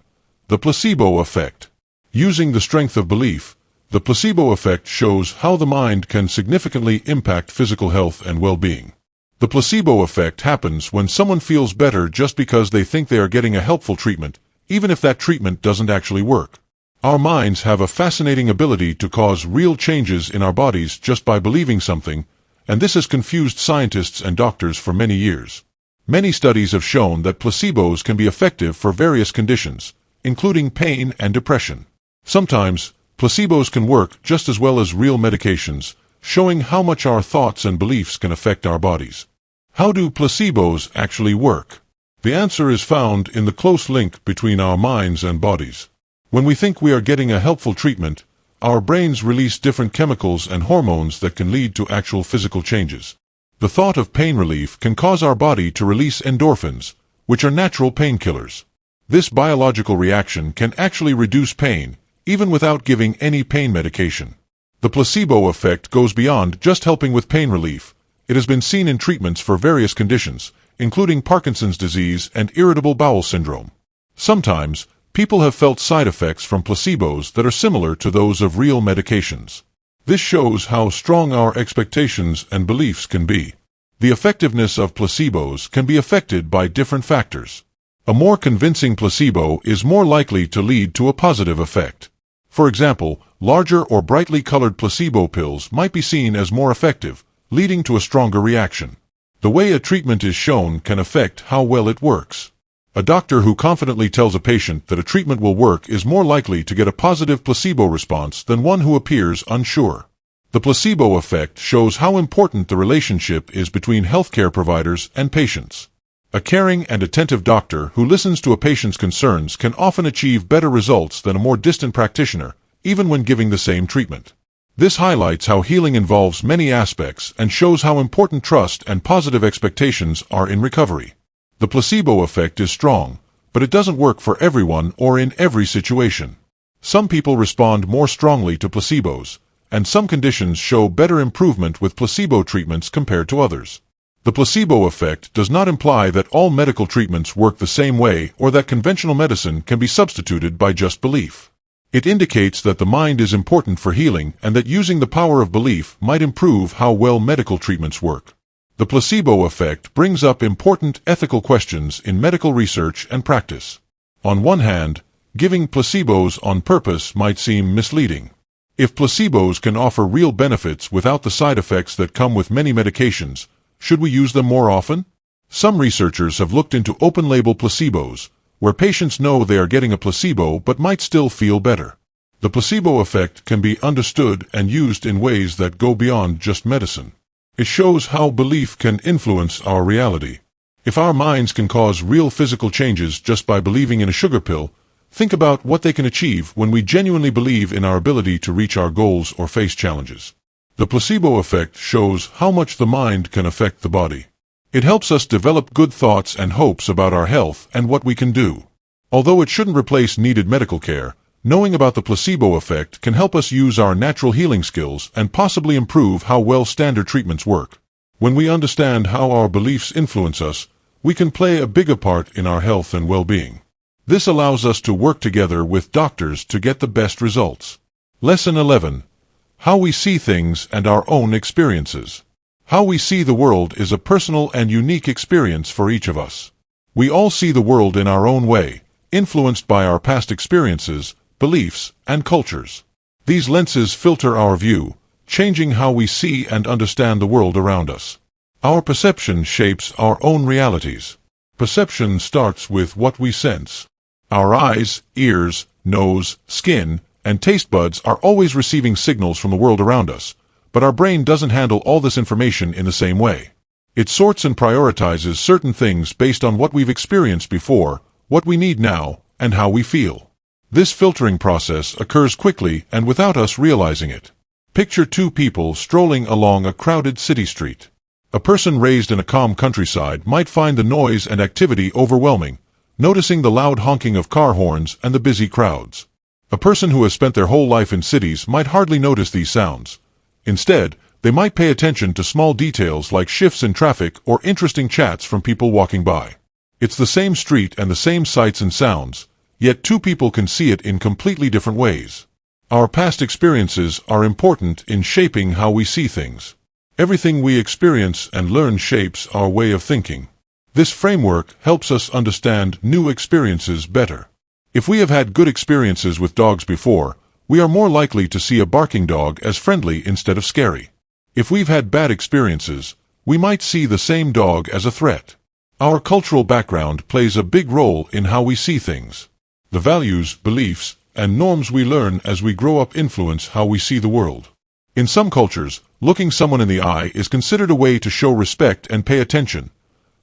The placebo effect. Using the strength of belief, the placebo effect shows how the mind can significantly impact physical health and well-being. The placebo effect happens when someone feels better just because they think they are getting a helpful treatment, even if that treatment doesn't actually work. Our minds have a fascinating ability to cause real changes in our bodies just by believing something, and this has confused scientists and doctors for many years. Many studies have shown that placebos can be effective for various conditions, including pain and depression. Sometimes, placebos can work just as well as real medications, showing how much our thoughts and beliefs can affect our bodies. How do placebos actually work? The answer is found in the close link between our minds and bodies. When we think we are getting a helpful treatment, our brains release different chemicals and hormones that can lead to actual physical changes. The thought of pain relief can cause our body to release endorphins, which are natural painkillers. This biological reaction can actually reduce pain, even without giving any pain medication. The placebo effect goes beyond just helping with pain relief. It has been seen in treatments for various conditions, including Parkinson's disease and irritable bowel syndrome. Sometimes, people have felt side effects from placebos that are similar to those of real medications. This shows how strong our expectations and beliefs can be. The effectiveness of placebos can be affected by different factors. A more convincing placebo is more likely to lead to a positive effect. For example, larger or brightly colored placebo pills might be seen as more effective, leading to a stronger reaction. The way a treatment is shown can affect how well it works. A doctor who confidently tells a patient that a treatment will work is more likely to get a positive placebo response than one who appears unsure. The placebo effect shows how important the relationship is between healthcare providers and patients. A caring and attentive doctor who listens to a patient's concerns can often achieve better results than a more distant practitioner, even when giving the same treatment. This highlights how healing involves many aspects and shows how important trust and positive expectations are in recovery. The placebo effect is strong, but it doesn't work for everyone or in every situation. Some people respond more strongly to placebos, and some conditions show better improvement with placebo treatments compared to others. The placebo effect does not imply that all medical treatments work the same way or that conventional medicine can be substituted by just belief. It indicates that the mind is important for healing and that using the power of belief might improve how well medical treatments work. The placebo effect brings up important ethical questions in medical research and practice. On one hand, giving placebos on purpose might seem misleading. If placebos can offer real benefits without the side effects that come with many medications, should we use them more often? Some researchers have looked into open-label placebos, where patients know they are getting a placebo but might still feel better. The placebo effect can be understood and used in ways that go beyond just medicine. It shows how belief can influence our reality. If our minds can cause real physical changes just by believing in a sugar pill, think about what they can achieve when we genuinely believe in our ability to reach our goals or face challenges. The placebo effect shows how much the mind can affect the body. It helps us develop good thoughts and hopes about our health and what we can do. Although it shouldn't replace needed medical care, knowing about the placebo effect can help us use our natural healing skills and possibly improve how well standard treatments work. When we understand how our beliefs influence us, we can play a bigger part in our health and well-being. This allows us to work together with doctors to get the best results. Lesson 11. How we see things and our own experiences. How we see the world is a personal and unique experience for each of us. We all see the world in our own way, influenced by our past experiences, beliefs, and cultures. These lenses filter our view, changing how we see and understand the world around us. Our perception shapes our own realities. Perception starts with what we sense. Our eyes, ears, nose, skin, and taste buds are always receiving signals from the world around us, but our brain doesn't handle all this information in the same way. It sorts and prioritizes certain things based on what we've experienced before, what we need now, and how we feel. This filtering process occurs quickly and without us realizing it. Picture two people strolling along a crowded city street. A person raised in a calm countryside might find the noise and activity overwhelming, noticing the loud honking of car horns and the busy crowds. A person who has spent their whole life in cities might hardly notice these sounds. Instead, they might pay attention to small details like shifts in traffic or interesting chats from people walking by. It's the same street and the same sights and sounds, yet two people can see it in completely different ways. Our past experiences are important in shaping how we see things. Everything we experience and learn shapes our way of thinking. This framework helps us understand new experiences better. If we have had good experiences with dogs before, we are more likely to see a barking dog as friendly instead of scary. If we've had bad experiences, we might see the same dog as a threat. Our cultural background plays a big role in how we see things. The values, beliefs, and norms we learn as we grow up influence how we see the world. In some cultures, looking someone in the eye is considered a way to show respect and pay attention.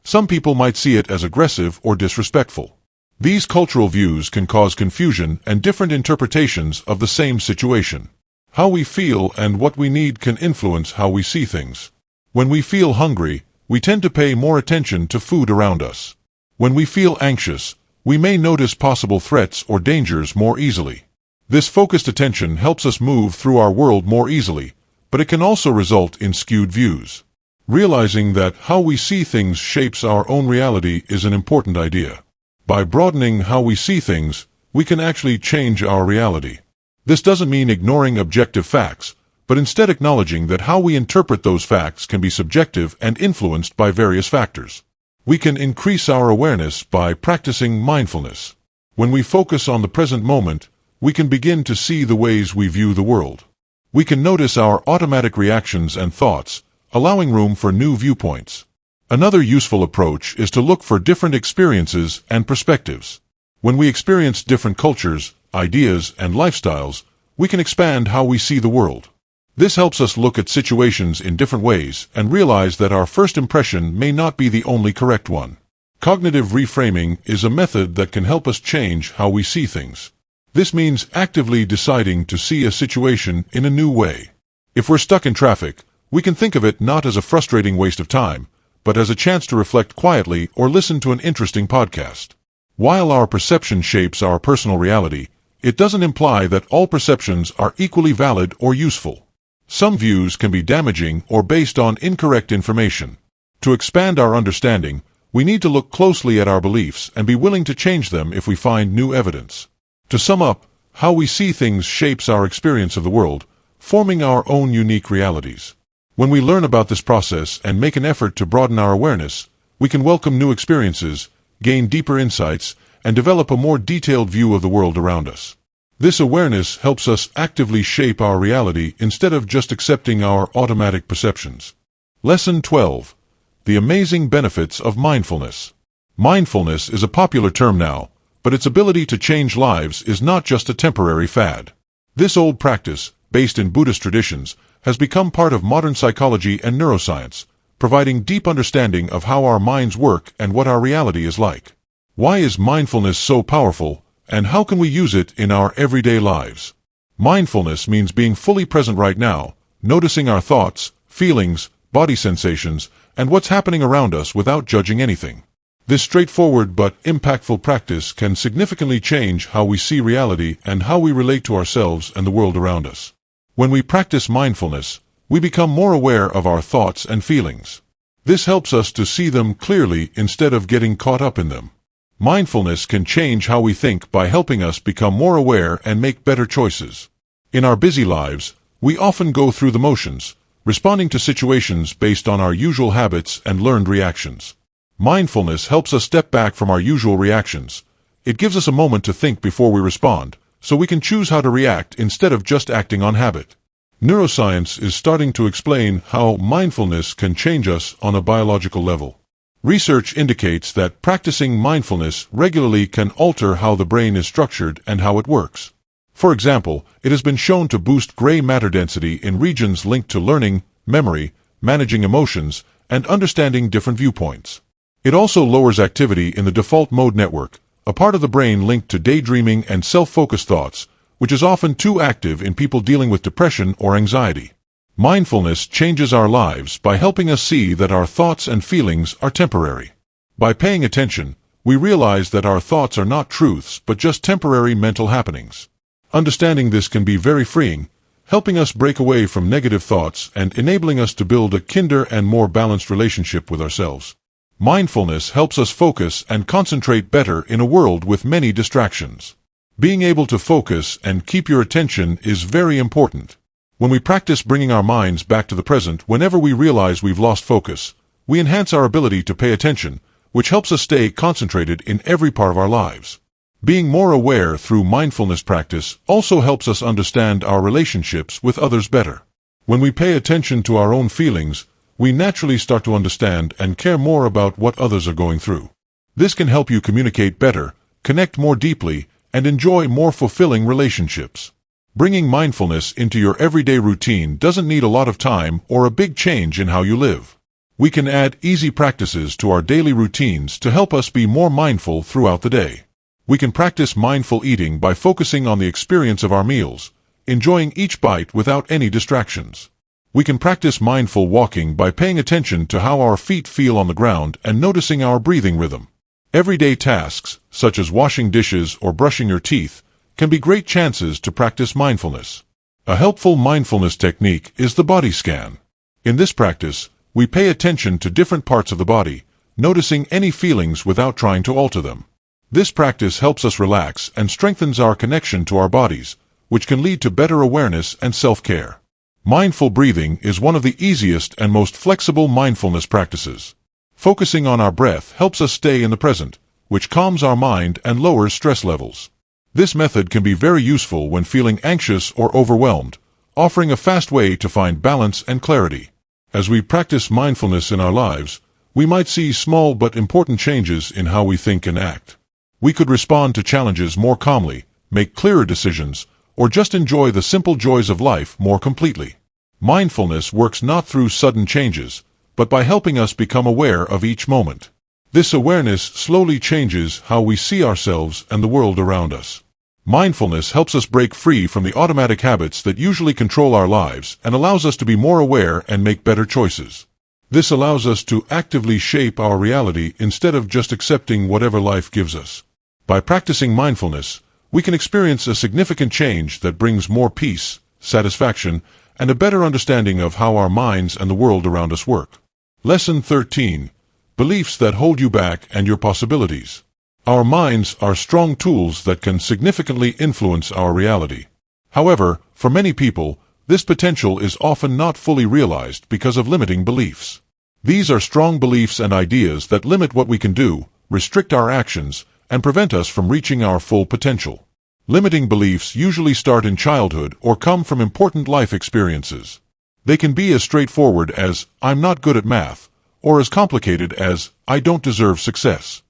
Some people might see it as aggressive or disrespectful. These cultural views can cause confusion and different interpretations of the same situation. How we feel and what we need can influence how we see things. When we feel hungry, we tend to pay more attention to food around us. When we feel anxious, we may notice possible threats or dangers more easily. This focused attention helps us move through our world more easily, but it can also result in skewed views. Realizing that how we see things shapes our own reality is an important idea. By broadening how we see things, we can actually change our reality. This doesn't mean ignoring objective facts, but instead acknowledging that how we interpret those facts can be subjective and influenced by various factors. We can increase our awareness by practicing mindfulness. When we focus on the present moment, we can begin to see the ways we view the world. We can notice our automatic reactions and thoughts, allowing room for new viewpoints. Another useful approach is to look for different experiences and perspectives. When we experience different cultures, ideas, and lifestyles, we can expand how we see the world. This helps us look at situations in different ways and realize that our first impression may not be the only correct one. Cognitive reframing is a method that can help us change how we see things. This means actively deciding to see a situation in a new way. If we're stuck in traffic, we can think of it not as a frustrating waste of time, but as a chance to reflect quietly or listen to an interesting podcast. While our perception shapes our personal reality, it doesn't imply that all perceptions are equally valid or useful. Some views can be damaging or based on incorrect information. To expand our understanding, we need to look closely at our beliefs and be willing to change them if we find new evidence. To sum up, how we see things shapes our experience of the world, forming our own unique realities. When we learn about this process and make an effort to broaden our awareness, we can welcome new experiences, gain deeper insights, and develop a more detailed view of the world around us. This awareness helps us actively shape our reality instead of just accepting our automatic perceptions. Lesson 12. The amazing benefits of mindfulness. Mindfulness is a popular term now, but its ability to change lives is not just a temporary fad. This old practice, based in Buddhist traditions, has become part of modern psychology and neuroscience, providing deep understanding of how our minds work and what our reality is like. Why is mindfulness so powerful, and how can we use it in our everyday lives? Mindfulness means being fully present right now, noticing our thoughts, feelings, body sensations, and what's happening around us without judging anything. This straightforward but impactful practice can significantly change how we see reality and how we relate to ourselves and the world around us. When we practice mindfulness, we become more aware of our thoughts and feelings. This helps us to see them clearly instead of getting caught up in them. Mindfulness can change how we think by helping us become more aware and make better choices. In our busy lives, we often go through the motions, responding to situations based on our usual habits and learned reactions. Mindfulness helps us step back from our usual reactions. It gives us a moment to think before we respond, so we can choose how to react instead of just acting on habit. Neuroscience is starting to explain how mindfulness can change us on a biological level. Research indicates that practicing mindfulness regularly can alter how the brain is structured and how it works. For example, it has been shown to boost gray matter density in regions linked to learning, memory, managing emotions, and understanding different viewpoints. It also lowers activity in the default mode network, a part of the brain linked to daydreaming and self-focused thoughts, which is often too active in people dealing with depression or anxiety. Mindfulness changes our lives by helping us see that our thoughts and feelings are temporary. By paying attention, we realize that our thoughts are not truths but just temporary mental happenings. Understanding this can be very freeing, helping us break away from negative thoughts and enabling us to build a kinder and more balanced relationship with ourselves. Mindfulness helps us focus and concentrate better in a world with many distractions. Being able to focus and keep your attention is very important. When we practice bringing our minds back to the present whenever we realize we've lost focus, we enhance our ability to pay attention, which helps us stay concentrated in every part of our lives. Being more aware through mindfulness practice also helps us understand our relationships with others better. When we pay attention to our own feelings, we naturally start to understand and care more about what others are going through. This can help you communicate better, connect more deeply, and enjoy more fulfilling relationships. Bringing mindfulness into your everyday routine doesn't need a lot of time or a big change in how you live. We can add easy practices to our daily routines to help us be more mindful throughout the day. We can practice mindful eating by focusing on the experience of our meals, enjoying each bite without any distractions. We can practice mindful walking by paying attention to how our feet feel on the ground and noticing our breathing rhythm. Everyday tasks, such as washing dishes or brushing your teeth, can be great chances to practice mindfulness. A helpful mindfulness technique is the body scan. In this practice, we pay attention to different parts of the body, noticing any feelings without trying to alter them. This practice helps us relax and strengthens our connection to our bodies, which can lead to better awareness and self-care. Mindful breathing is one of the easiest and most flexible mindfulness practices. Focusing on our breath helps us stay in the present, which calms our mind and lowers stress levels. This method can be very useful when feeling anxious or overwhelmed, offering a fast way to find balance and clarity. As we practice mindfulness in our lives, we might see small but important changes in how we think and act. We could respond to challenges more calmly, make clearer decisions, or just enjoy the simple joys of life more completely. Mindfulness works not through sudden changes, but by helping us become aware of each moment. This awareness slowly changes how we see ourselves and the world around us. Mindfulness helps us break free from the automatic habits that usually control our lives and allows us to be more aware and make better choices. This allows us to actively shape our reality instead of just accepting whatever life gives us. By practicing mindfulness, we can experience a significant change that brings more peace, satisfaction, and a better understanding of how our minds and the world around us work. Lesson 13. Beliefs that hold you back and your possibilities. Our minds are strong tools that can significantly influence our reality. However, for many people, This potential is often not fully realized because of limiting beliefs. These are strong beliefs and ideas that limit what we can do, restrict our actions, and prevent us from reaching our full potential. Limiting beliefs usually start in childhood or come from important life experiences. They can be as straightforward as, "I'm not good at math," or as complicated as, "I don't deserve success."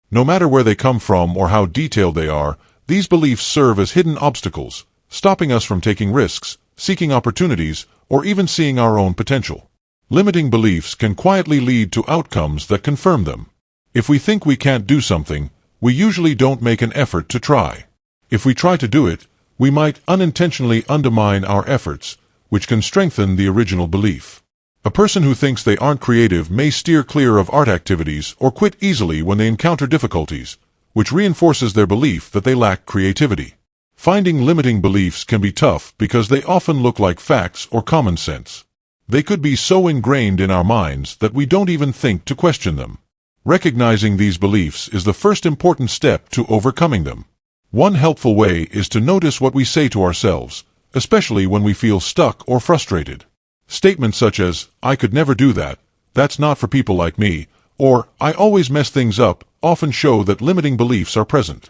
No matter where they come from or how detailed they are, these beliefs serve as hidden obstacles, stopping us from taking risks, seeking opportunities, or even seeing our own potential. Limiting beliefs can quietly lead to outcomes that confirm them. If we think we can't do something, we usually don't make an effort to try. If we try to do it, we might unintentionally undermine our efforts, which can strengthen the original belief. A person who thinks they aren't creative may steer clear of art activities or quit easily when they encounter difficulties, which reinforces their belief that they lack creativity. Finding limiting beliefs can be tough because they often look like facts or common sense. They could be so ingrained in our minds that we don't even think to question them. Recognizing these beliefs is the first important step to overcoming them. One helpful way is to notice what we say to ourselves, especially when we feel stuck or frustrated. Statements such as, "I could never do that," "That's not for people like me," or "I always mess things up," often show that limiting beliefs are present.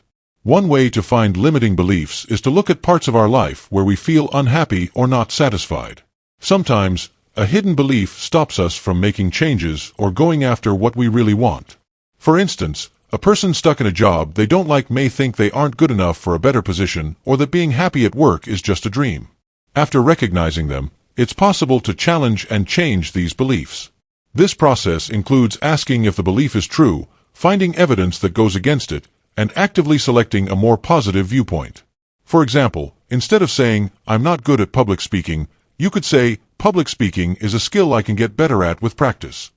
One way to find limiting beliefs is to look at parts of our life where we feel unhappy or not satisfied. Sometimes, a hidden belief stops us from making changes or going after what we really want. For instance, a person stuck in a job they don't like may think they aren't good enough for a better position or that being happy at work is just a dream. After recognizing them, it's possible to challenge and change these beliefs. This process includes asking if the belief is true, finding evidence that goes against it, and actively selecting a more positive viewpoint. For example, instead of saying, "I'm not good at public speaking," you could say, "Public speaking is a skill I can get better at with practice."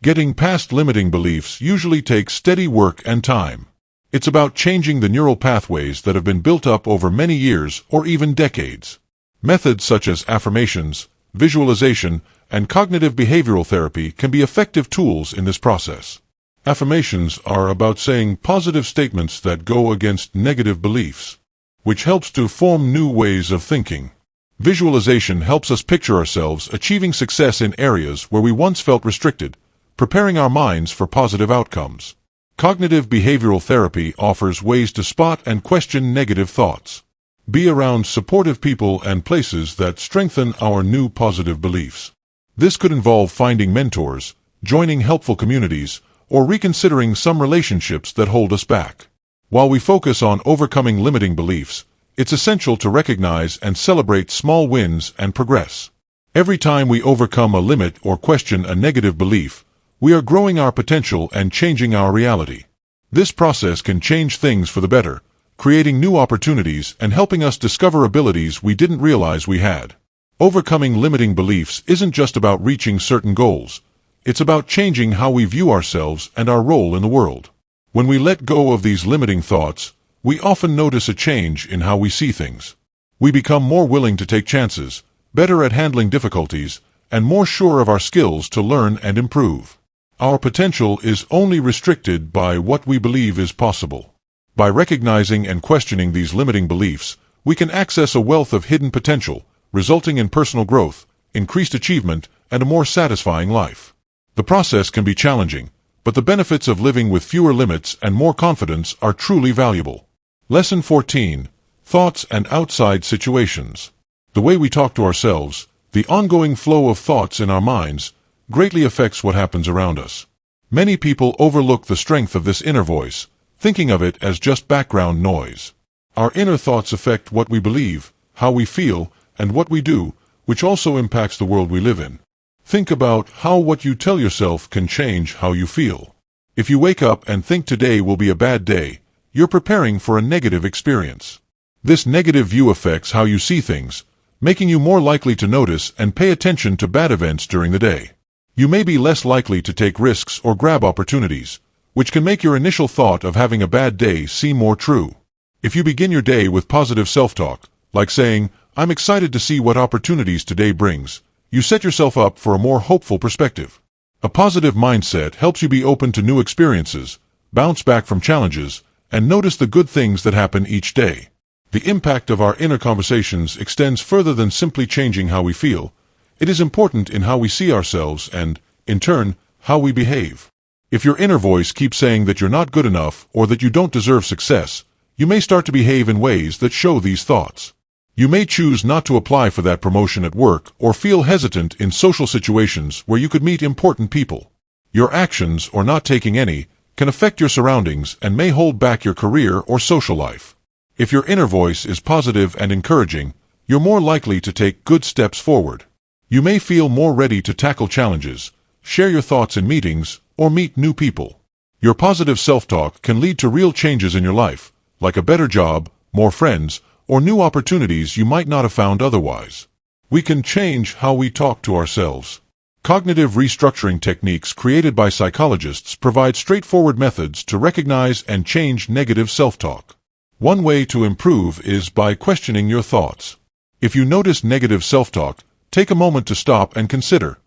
Getting past limiting beliefs usually takes steady work and time. It's about changing the neural pathways that have been built up over many years or even decades. Methods such as affirmations, visualization, and cognitive behavioral therapy can be effective tools in this process. Affirmations are about saying positive statements that go against negative beliefs, which helps to form new ways of thinking. Visualization helps us picture ourselves achieving success in areas where we once felt restricted, preparing our minds for positive outcomes. Cognitive behavioral therapy offers ways to spot and question negative thoughts. Be around supportive people and places that strengthen our new positive beliefs. This could involve finding mentors, joining helpful communities, or reconsidering some relationships that hold us back. While we focus on overcoming limiting beliefs, it's essential to recognize and celebrate small wins and progress. Every time we overcome a limit or question a negative belief, we are growing our potential and changing our reality. This process can change things for the better, creating new opportunities and helping us discover abilities we didn't realize we had. Overcoming limiting beliefs isn't just about reaching certain goals. It's about changing how we view ourselves and our role in the world. When we let go of these limiting thoughts, we often notice a change in how we see things. We become more willing to take chances, better at handling difficulties, and more sure of our skills to learn and improve. Our potential is only restricted by what we believe is possible. By recognizing and questioning these limiting beliefs, we can access a wealth of hidden potential, resulting in personal growth, increased achievement, and a more satisfying life. The process can be challenging, but the benefits of living with fewer limits and more confidence are truly valuable. Lesson 14. Thoughts and outside situations. The way we talk to ourselves, the ongoing flow of thoughts in our minds, greatly affects what happens around us. Many people overlook the strength of this inner voice, thinking of it as just background noise. Our inner thoughts affect what we believe, how we feel, and what we do, which also impacts the world we live in. Think about how what you tell yourself can change how you feel. If you wake up and think today will be a bad day, you're preparing for a negative experience. This negative view affects how you see things, making you more likely to notice and pay attention to bad events during the day. You may be less likely to take risks or grab opportunities, which can make your initial thought of having a bad day seem more true. If you begin your day with positive self-talk, like saying, "I'm excited to see what opportunities today brings," you set yourself up for a more hopeful perspective. A positive mindset helps you be open to new experiences, bounce back from challenges, and notice the good things that happen each day. The impact of our inner conversations extends further than simply changing how we feel. It is important in how we see ourselves and, in turn, how we behave. If your inner voice keeps saying that you're not good enough or that you don't deserve success, you may start to behave in ways that show these thoughts. You may choose not to apply for that promotion at work or feel hesitant in social situations where you could meet important people. Your actions, or not taking any, can affect your surroundings and may hold back your career or social life. If your inner voice is positive and encouraging, you're more likely to take good steps forward. You may feel more ready to tackle challenges, share your thoughts in meetings, or meet new people. Your positive self-talk can lead to real changes in your life, like a better job, more friends, or new opportunities you might not have found otherwise. We can change how we talk to ourselves. Cognitive restructuring techniques created by psychologists provide straightforward methods to recognize and change negative self-talk. One way to improve is by questioning your thoughts. If you notice negative self-talk, take a moment to stop and consider,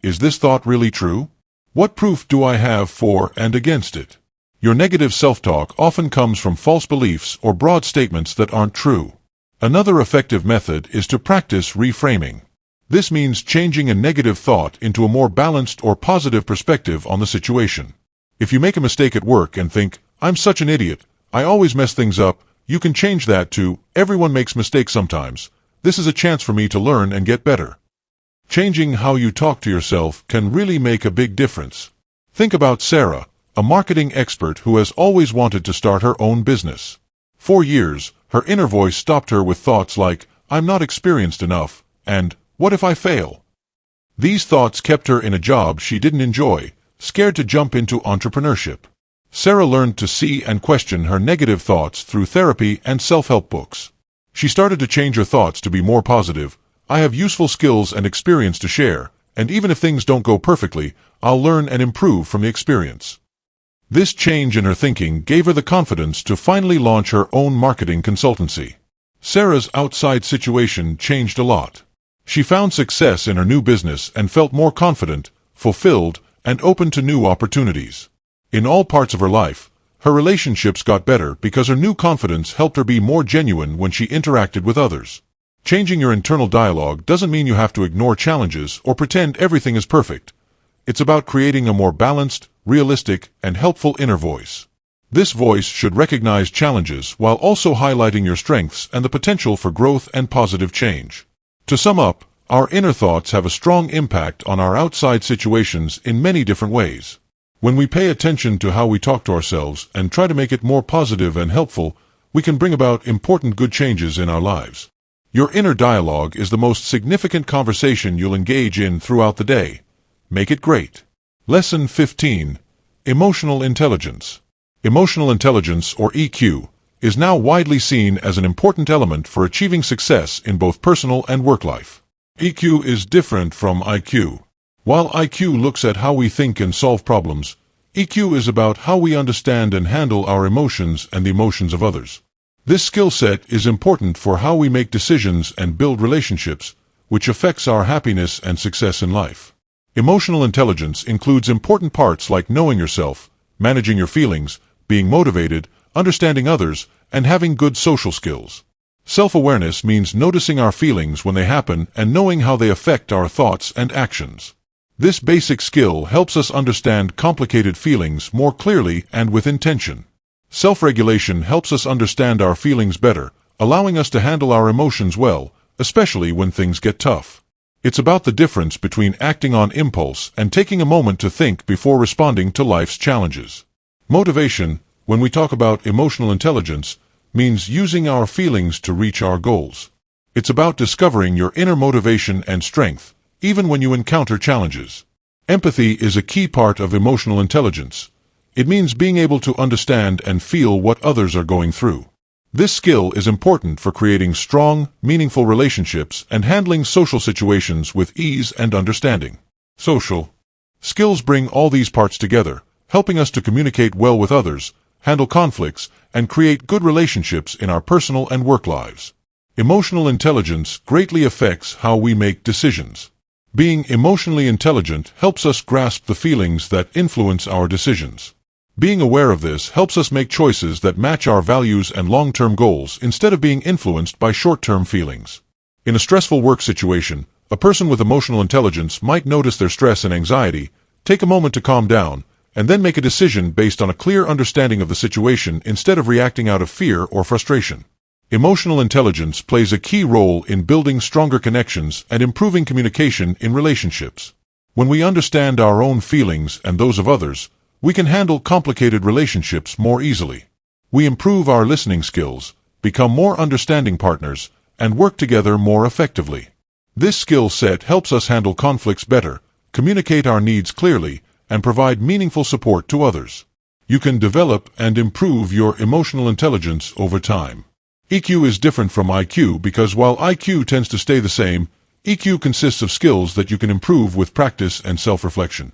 is this thought really true? What proof do I have for and against it? Your negative self-talk often comes from false beliefs or broad statements that aren't true. Another effective method is to practice reframing. This means changing a negative thought into a more balanced or positive perspective on the situation. If you make a mistake at work and think, I'm such an idiot, I always mess things up, you can change that to, everyone makes mistakes sometimes. This is a chance for me to learn and get better. Changing how you talk to yourself can really make a big difference. Think about Sarah, a marketing expert who has always wanted to start her own business. For years, her inner voice stopped her with thoughts like, I'm not experienced enough, and, what if I fail? These thoughts kept her in a job she didn't enjoy, scared to jump into entrepreneurship. Sarah learned to see and question her negative thoughts through therapy and self-help books. She started to change her thoughts to be more positive. I have useful skills and experience to share, and even if things don't go perfectly, I'll learn and improve from the experience. This change in her thinking gave her the confidence to finally launch her own marketing consultancy. Sarah's outside situation changed a lot. She found success in her new business and felt more confident, fulfilled, and open to new opportunities. In all parts of her life, her relationships got better because her new confidence helped her be more genuine when she interacted with others. Changing your internal dialogue doesn't mean you have to ignore challenges or pretend everything is perfect. It's about creating a more balanced, realistic, and helpful inner voice. This voice should recognize challenges while also highlighting your strengths and the potential for growth and positive change. To sum up, our inner thoughts have a strong impact on our outside situations in many different ways. When we pay attention to how we talk to ourselves and try to make it more positive and helpful, we can bring about important good changes in our lives. Your inner dialogue is the most significant conversation you'll engage in throughout the day. Make it great. Lesson 15. Emotional Intelligence. Emotional intelligence, or EQ, is now widely seen as an important element for achieving success in both personal and work life. EQ is different from IQ. While IQ looks at how we think and solve problems, EQ is about how we understand and handle our emotions and the emotions of others. This skill set is important for how we make decisions and build relationships, which affects our happiness and success in life. Emotional intelligence includes important parts like knowing yourself, managing your feelings, being motivated, understanding others, and having good social skills. Self-awareness means noticing our feelings when they happen and knowing how they affect our thoughts and actions. This basic skill helps us understand complicated feelings more clearly and with intention. Self-regulation helps us understand our feelings better, allowing us to handle our emotions well, especially when things get tough. It's about the difference between acting on impulse and taking a moment to think before responding to life's challenges. Motivation, when we talk about emotional intelligence, means using our feelings to reach our goals. It's about discovering your inner motivation and strength, even when you encounter challenges. Empathy is a key part of emotional intelligence. It means being able to understand and feel what others are going through. This skill is important for creating strong, meaningful relationships and handling social situations with ease and understanding. Social skills bring all these parts together, helping us to communicate well with others, handle conflicts, and create good relationships in our personal and work lives. Emotional intelligence greatly affects how we make decisions. Being emotionally intelligent helps us grasp the feelings that influence our decisions. Being aware of this helps us make choices that match our values and long-term goals instead of being influenced by short-term feelings. In a stressful work situation, a person with emotional intelligence might notice their stress and anxiety, take a moment to calm down, and then make a decision based on a clear understanding of the situation instead of reacting out of fear or frustration. Emotional intelligence plays a key role in building stronger connections and improving communication in relationships. When we understand our own feelings and those of others, we can handle complicated relationships more easily. We improve our listening skills, become more understanding partners, and work together more effectively. This skill set helps us handle conflicts better, communicate our needs clearly, and provide meaningful support to others. You can develop and improve your emotional intelligence over time. EQ is different from IQ because while IQ tends to stay the same, EQ consists of skills that you can improve with practice and self-reflection.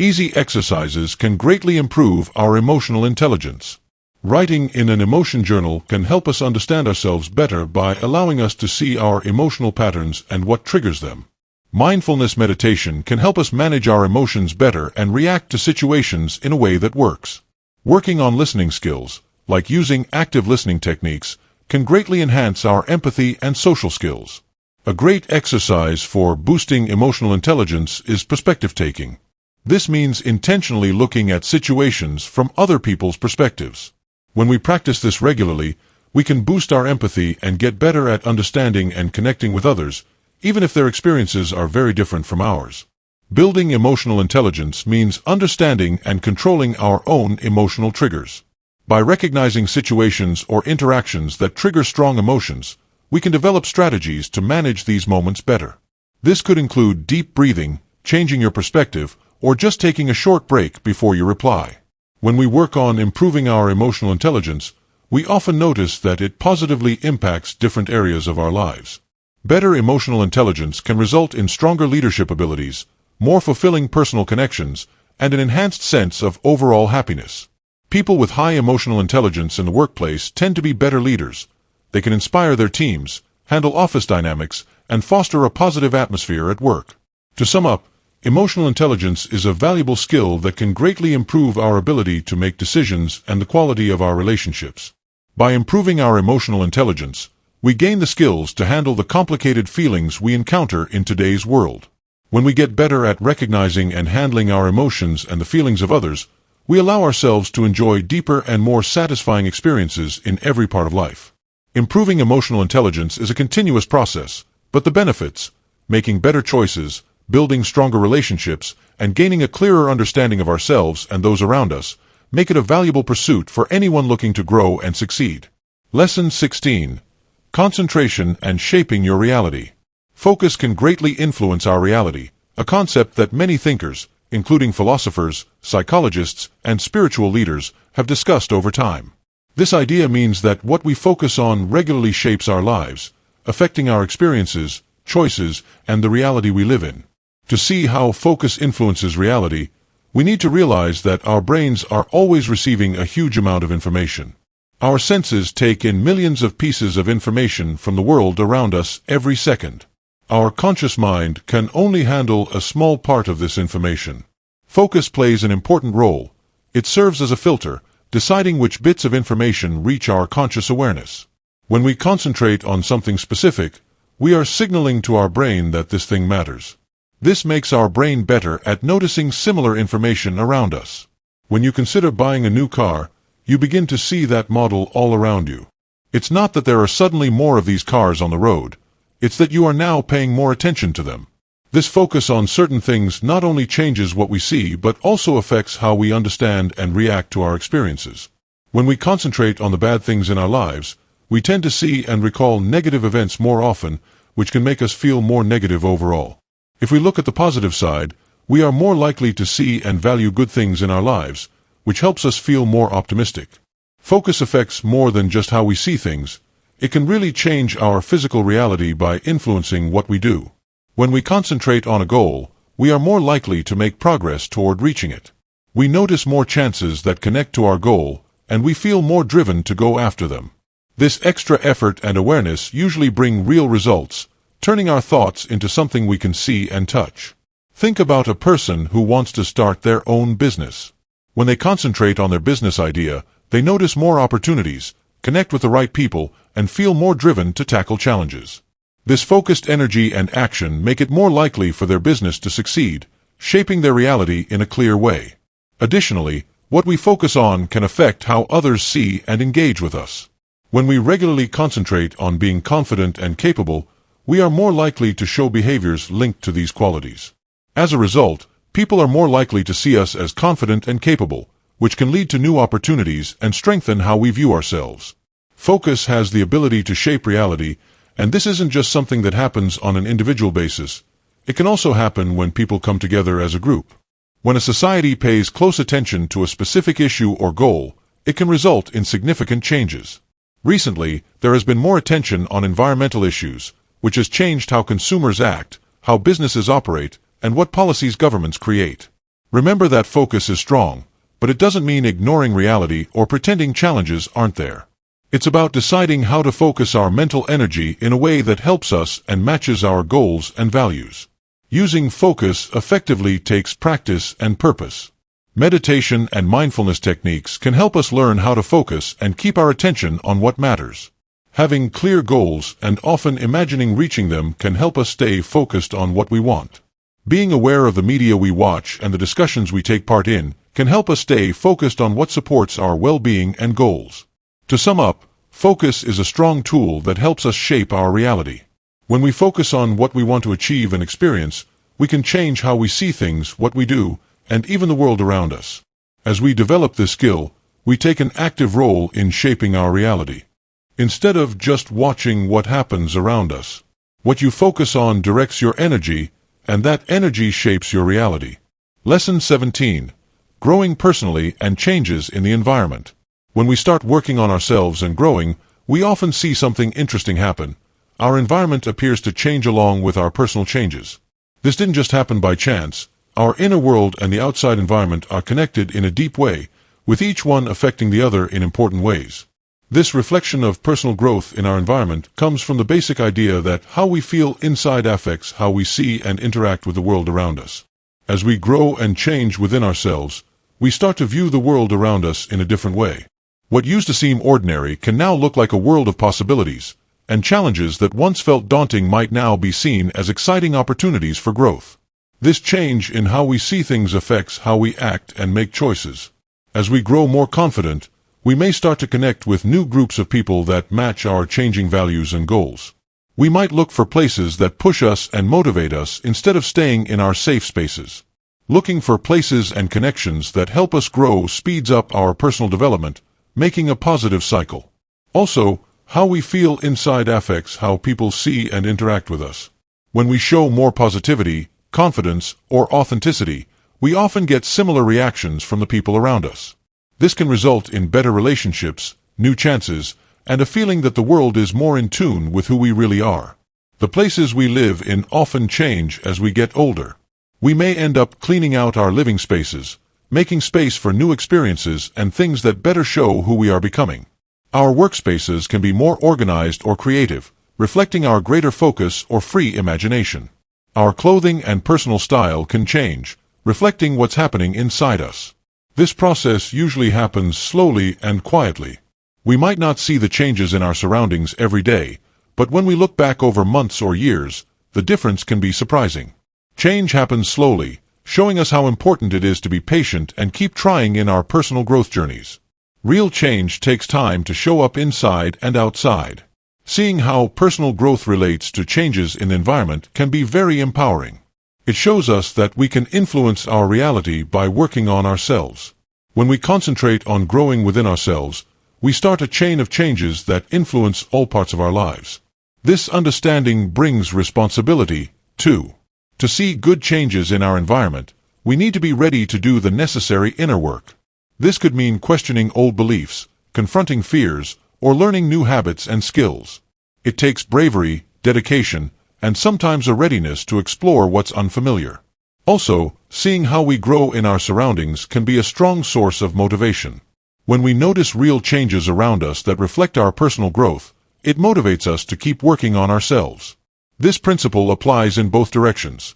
Easy exercises can greatly improve our emotional intelligence. Writing in an emotion journal can help us understand ourselves better by allowing us to see our emotional patterns and what triggers them. Mindfulness meditation can help us manage our emotions better and react to situations in a way that works. Working on listening skills, like using active listening techniques, can greatly enhance our empathy and social skills. A great exercise for boosting emotional intelligence is perspective taking. This means intentionally looking at situations from other people's perspectives. When we practice this regularly, we can boost our empathy and get better at understanding and connecting with others, even if their experiences are very different from ours. Building emotional intelligence means understanding and controlling our own emotional triggers. By recognizing situations or interactions that trigger strong emotions, we can develop strategies to manage these moments better. This could include deep breathing, changing your perspective, or just taking a short break before you reply. When we work on improving our emotional intelligence, we often notice that it positively impacts different areas of our lives. Better emotional intelligence can result in stronger leadership abilities, more fulfilling personal connections, and an enhanced sense of overall happiness. People with high emotional intelligence in the workplace tend to be better leaders. They can inspire their teams, handle office dynamics, and foster a positive atmosphere at work. To sum up, emotional intelligence is a valuable skill that can greatly improve our ability to make decisions and the quality of our relationships. By improving our emotional intelligence, we gain the skills to handle the complicated feelings we encounter in today's world. When we get better at recognizing and handling our emotions and the feelings of others, we allow ourselves to enjoy deeper and more satisfying experiences in every part of life. Improving emotional intelligence is a continuous process, but the benefits, making better choices, building stronger relationships, and gaining a clearer understanding of ourselves and those around us, make it a valuable pursuit for anyone looking to grow and succeed. Lesson 16. Concentration and shaping your reality. Focus can greatly influence our reality, a concept that many thinkers, including philosophers, psychologists, and spiritual leaders, have discussed over time. This idea means that what we focus on regularly shapes our lives, affecting our experiences, choices, and the reality we live in. To see how focus influences reality, we need to realize that our brains are always receiving a huge amount of information. Our senses take in millions of pieces of information from the world around us every second. Our conscious mind can only handle a small part of this information. Focus plays an important role. It serves as a filter, deciding which bits of information reach our conscious awareness. When we concentrate on something specific, we are signaling to our brain that this thing matters. This makes our brain better at noticing similar information around us. When you consider buying a new car, you begin to see that model all around you. It's not that there are suddenly more of these cars on the road. It's that you are now paying more attention to them. This focus on certain things not only changes what we see but also affects how we understand and react to our experiences. When we concentrate on the bad things in our lives, we tend to see and recall negative events more often, which can make us feel more negative overall. If we look at the positive side, we are more likely to see and value good things in our lives, which helps us feel more optimistic. Focus affects more than just how we see things. It can really change our physical reality by influencing what we do. When we concentrate on a goal, we are more likely to make progress toward reaching it. We notice more chances that connect to our goal, and we feel more driven to go after them. This extra effort and awareness usually bring real results, turning our thoughts into something we can see and touch. Think about a person who wants to start their own business. When they concentrate on their business idea, they notice more opportunities, connect with the right people, and feel more driven to tackle challenges. This focused energy and action make it more likely for their business to succeed, shaping their reality in a clear way. Additionally, what we focus on can affect how others see and engage with us. When we regularly concentrate on being confident and capable, we are more likely to show behaviors linked to these qualities. As a result, people are more likely to see us as confident and capable, which can lead to new opportunities and strengthen how we view ourselves. Focus has the ability to shape reality, and this isn't just something that happens on an individual basis. It can also happen when people come together as a group. When a society pays close attention to a specific issue or goal, it can result in significant changes. Recently, there has been more attention on environmental issues, which has changed how consumers act, how businesses operate, and what policies governments create. Remember that focus is strong, but it doesn't mean ignoring reality or pretending challenges aren't there. It's about deciding how to focus our mental energy in a way that helps us and matches our goals and values. Using focus effectively takes practice and purpose. Meditation and mindfulness techniques can help us learn how to focus and keep our attention on what matters. Having clear goals and often imagining reaching them can help us stay focused on what we want. Being aware of the media we watch and the discussions we take part in can help us stay focused on what supports our well-being and goals. To sum up, focus is a strong tool that helps us shape our reality. When we focus on what we want to achieve and experience, we can change how we see things, what we do, and even the world around us. As we develop this skill, we take an active role in shaping our reality. Instead of just watching what happens around us, what you focus on directs your energy, and that energy shapes your reality. Lesson 17. Growing personally and changes in the environment. When we start working on ourselves and growing, we often see something interesting happen. Our environment appears to change along with our personal changes. This didn't just happen by chance. Our inner world and the outside environment are connected in a deep way, with each one affecting the other in important ways. This reflection of personal growth in our environment comes from the basic idea that how we feel inside affects how we see and interact with the world around us. As we grow and change within ourselves, we start to view the world around us in a different way. What used to seem ordinary can now look like a world of possibilities, and challenges that once felt daunting might now be seen as exciting opportunities for growth. This change in how we see things affects how we act and make choices. As we grow more confident, we may start to connect with new groups of people that match our changing values and goals. We might look for places that push us and motivate us instead of staying in our safe spaces. Looking for places and connections that help us grow speeds up our personal development, making a positive cycle. Also, how we feel inside affects how people see and interact with us. When we show more positivity, confidence, or authenticity, we often get similar reactions from the people around us. This can result in better relationships, new chances, and a feeling that the world is more in tune with who we really are. The places we live in often change as we get older. We may end up cleaning out our living spaces, making space for new experiences and things that better show who we are becoming. Our workspaces can be more organized or creative, reflecting our greater focus or free imagination. Our clothing and personal style can change, reflecting what's happening inside us. This process usually happens slowly and quietly. We might not see the changes in our surroundings every day, but when we look back over months or years, the difference can be surprising. Change happens slowly, showing us how important it is to be patient and keep trying in our personal growth journeys. Real change takes time to show up inside and outside. Seeing how personal growth relates to changes in the environment can be very empowering. It shows us that we can influence our reality by working on ourselves. When we concentrate on growing within ourselves, we start a chain of changes that influence all parts of our lives. This understanding brings responsibility, too. To see good changes in our environment, we need to be ready to do the necessary inner work. This could mean questioning old beliefs, confronting fears, or learning new habits and skills. It takes bravery, dedication, and sometimes a readiness to explore what's unfamiliar. Also, seeing how we grow in our surroundings can be a strong source of motivation. When we notice real changes around us that reflect our personal growth, it motivates us to keep working on ourselves. This principle applies in both directions.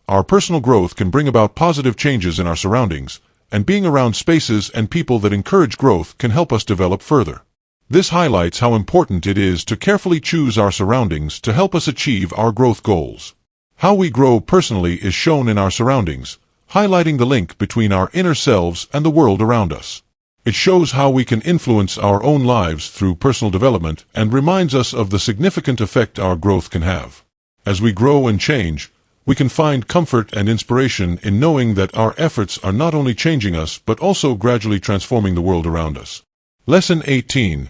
Our personal growth can bring about positive changes in our surroundings, and being around spaces and people that encourage growth can help us develop further. This highlights how important it is to carefully choose our surroundings to help us achieve our growth goals. How we grow personally is shown in our surroundings, highlighting the link between our inner selves and the world around us. It shows how we can influence our own lives through personal development and reminds us of the significant effect our growth can have. As we grow and change, we can find comfort and inspiration in knowing that our efforts are not only changing us but also gradually transforming the world around us. Lesson 18.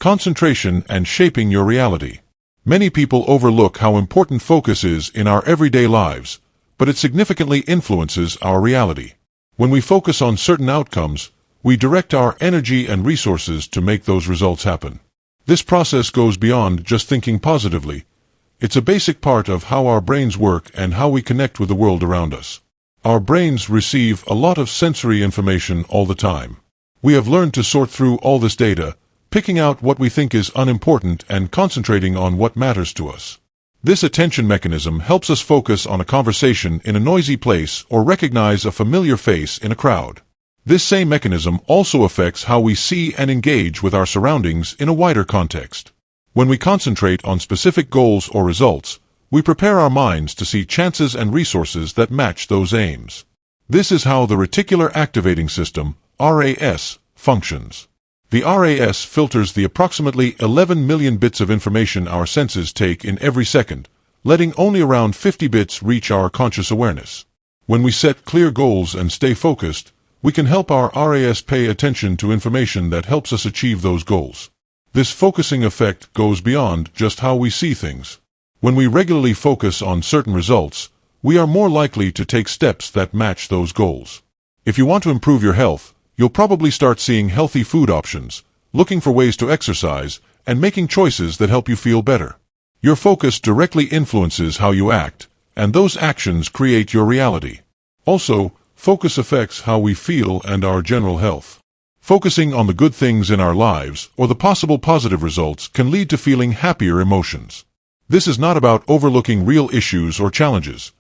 Concentration and shaping your reality. Many people overlook how important focus is in our everyday lives, but it significantly influences our reality. When we focus on certain outcomes, we direct our energy and resources to make those results happen. This process goes beyond just thinking positively. It's a basic part of how our brains work and how we connect with the world around us. Our brains receive a lot of sensory information all the time. We have learned to sort through all this data, picking out what we think is unimportant and concentrating on what matters to us. This attention mechanism helps us focus on a conversation in a noisy place or recognize a familiar face in a crowd. This same mechanism also affects how we see and engage with our surroundings in a wider context. When we concentrate on specific goals or results, we prepare our minds to see chances and resources that match those aims. This is how the reticular activating system, RAS, functions. The RAS filters the approximately 11 million bits of information our senses take in every second, letting only around 50 bits reach our conscious awareness. When we set clear goals and stay focused, we can help our RAS pay attention to information that helps us achieve those goals. This focusing effect goes beyond just how we see things. When we regularly focus on certain results, we are more likely to take steps that match those goals. If you want to improve your health, you'll probably start seeing healthy food options, looking for ways to exercise, and making choices that help you feel better. Your focus directly influences how you act, and those actions create your reality. Also, focus affects how we feel and our general health. Focusing on the good things in our lives or the possible positive results can lead to feeling happier emotions. This is not about overlooking real issues or challenges.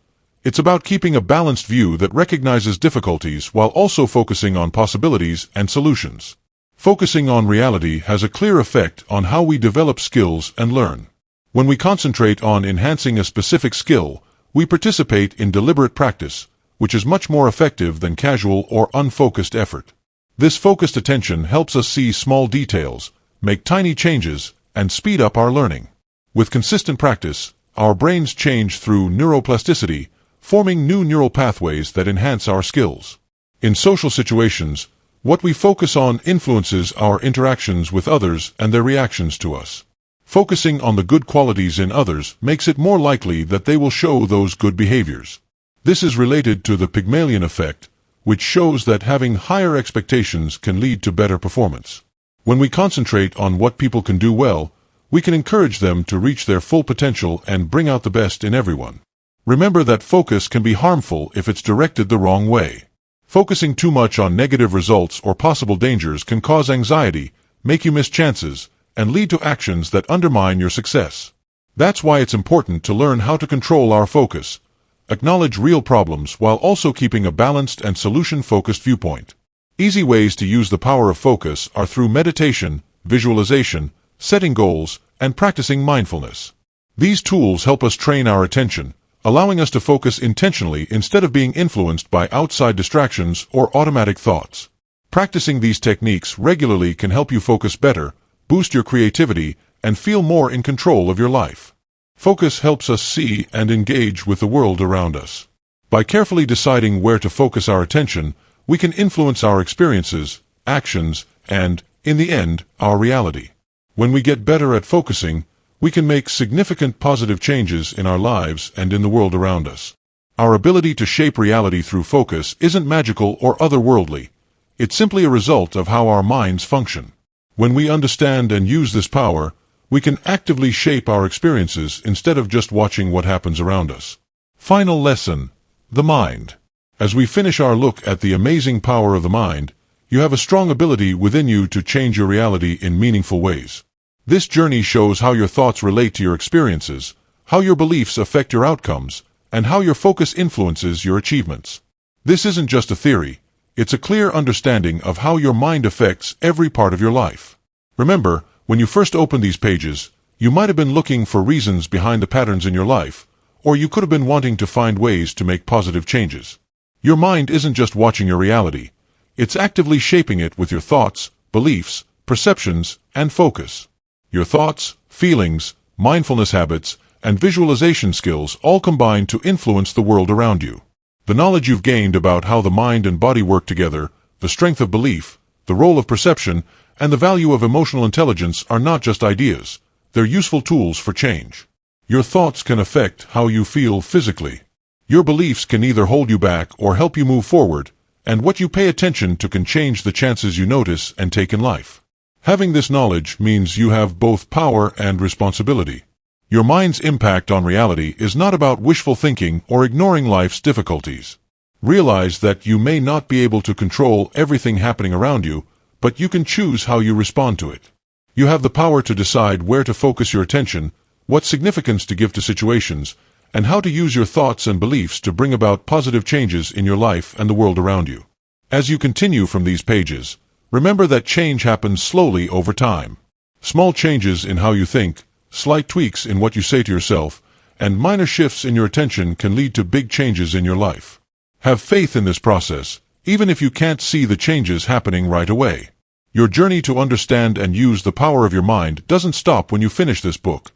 It's about keeping a balanced view that recognizes difficulties while also focusing on possibilities and solutions. Focusing on reality has a clear effect on how we develop skills and learn. When we concentrate on enhancing a specific skill, we participate in deliberate practice, which is much more effective than casual or unfocused effort. This focused attention helps us see small details, make tiny changes, and speed up our learning. With consistent practice, our brains change through neuroplasticity, forming new neural pathways that enhance our skills. In social situations, what we focus on influences our interactions with others and their reactions to us. Focusing on the good qualities in others makes it more likely that they will show those good behaviors. This is related to the Pygmalion effect, which shows that having higher expectations can lead to better performance. When we concentrate on what people can do well, we can encourage them to reach their full potential and bring out the best in everyone. Remember that focus can be harmful if it's directed the wrong way. Focusing too much on negative results or possible dangers can cause anxiety, make you miss chances, and lead to actions that undermine your success. That's why it's important to learn how to control our focus, acknowledge real problems while also keeping a balanced and solution-focused viewpoint. Easy ways to use the power of focus are through meditation, visualization, setting goals, and practicing mindfulness. These tools help us train our attention, allowing us to focus intentionally instead of being influenced by outside distractions or automatic thoughts. Practicing these techniques regularly can help you focus better, boost your creativity, and feel more in control of your life. Focus helps us see and engage with the world around us. By carefully deciding where to focus our attention, we can influence our experiences, actions, and, in the end, our reality. When we get better at focusing, we can make significant positive changes in our lives and in the world around us. Our ability to shape reality through focus isn't magical or otherworldly. It's simply a result of how our minds function. When we understand and use this power, we can actively shape our experiences instead of just watching what happens around us. Final lesson: the mind. As we finish our look at the amazing power of the mind, you have a strong ability within you to change your reality in meaningful ways. This journey shows how your thoughts relate to your experiences, how your beliefs affect your outcomes, and how your focus influences your achievements. This isn't just a theory, It's a clear understanding of how your mind affects every part of your life. Remember, when you first opened these pages, you might have been looking for reasons behind the patterns in your life, or you could have been wanting to find ways to make positive changes. Your mind isn't just watching your reality. It's actively shaping it with your thoughts, beliefs, perceptions, and focus. Your thoughts, feelings, mindfulness habits, and visualization skills all combine to influence the world around you. The knowledge you've gained about how the mind and body work together, the strength of belief, the role of perception, and the value of emotional intelligence are not just ideas. They're useful tools for change. Your thoughts can affect how you feel physically. Your beliefs can either hold you back or help you move forward, and what you pay attention to can change the chances you notice and take in life. Having this knowledge means you have both power and responsibility. Your mind's impact on reality is not about wishful thinking or ignoring life's difficulties. Realize that you may not be able to control everything happening around you, but you can choose how you respond to it. You have the power to decide where to focus your attention, what significance to give to situations, and how to use your thoughts and beliefs to bring about positive changes in your life and the world around you. As you continue from these pages, remember that change happens slowly over time. Small changes in how you think, slight tweaks in what you say to yourself, and minor shifts in your attention can lead to big changes in your life. Have faith in this process, even if you can't see the changes happening right away. Your journey to understand and use the power of your mind doesn't stop when you finish this book.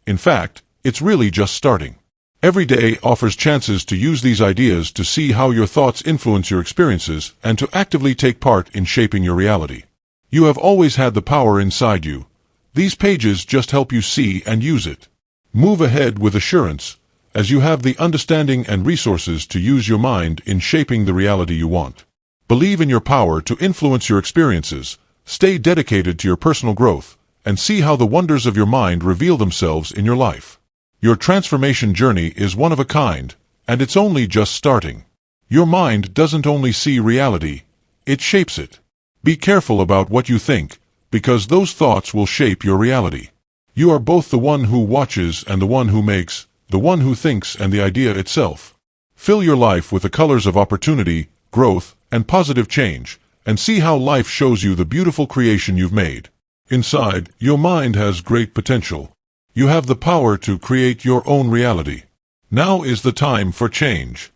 In fact, it's really just starting. Every day offers chances to use these ideas to see how your thoughts influence your experiences and to actively take part in shaping your reality. You have always had the power inside you. These pages just help you see and use it. Move ahead with assurance, as you have the understanding and resources to use your mind in shaping the reality you want. Believe in your power to influence your experiences, stay dedicated to your personal growth, and see how the wonders of your mind reveal themselves in your life. Your transformation journey is one of a kind, and it's only just starting. Your mind doesn't only see reality, it shapes it. Be careful about what you think, because those thoughts will shape your reality. You are both the one who watches and the one who makes, the one who thinks and the idea itself. Fill your life with the colors of opportunity, growth, and positive change, and see how life shows you the beautiful creation you've made. Inside, your mind has great potential. You have the power to create your own reality. Now is the time for change.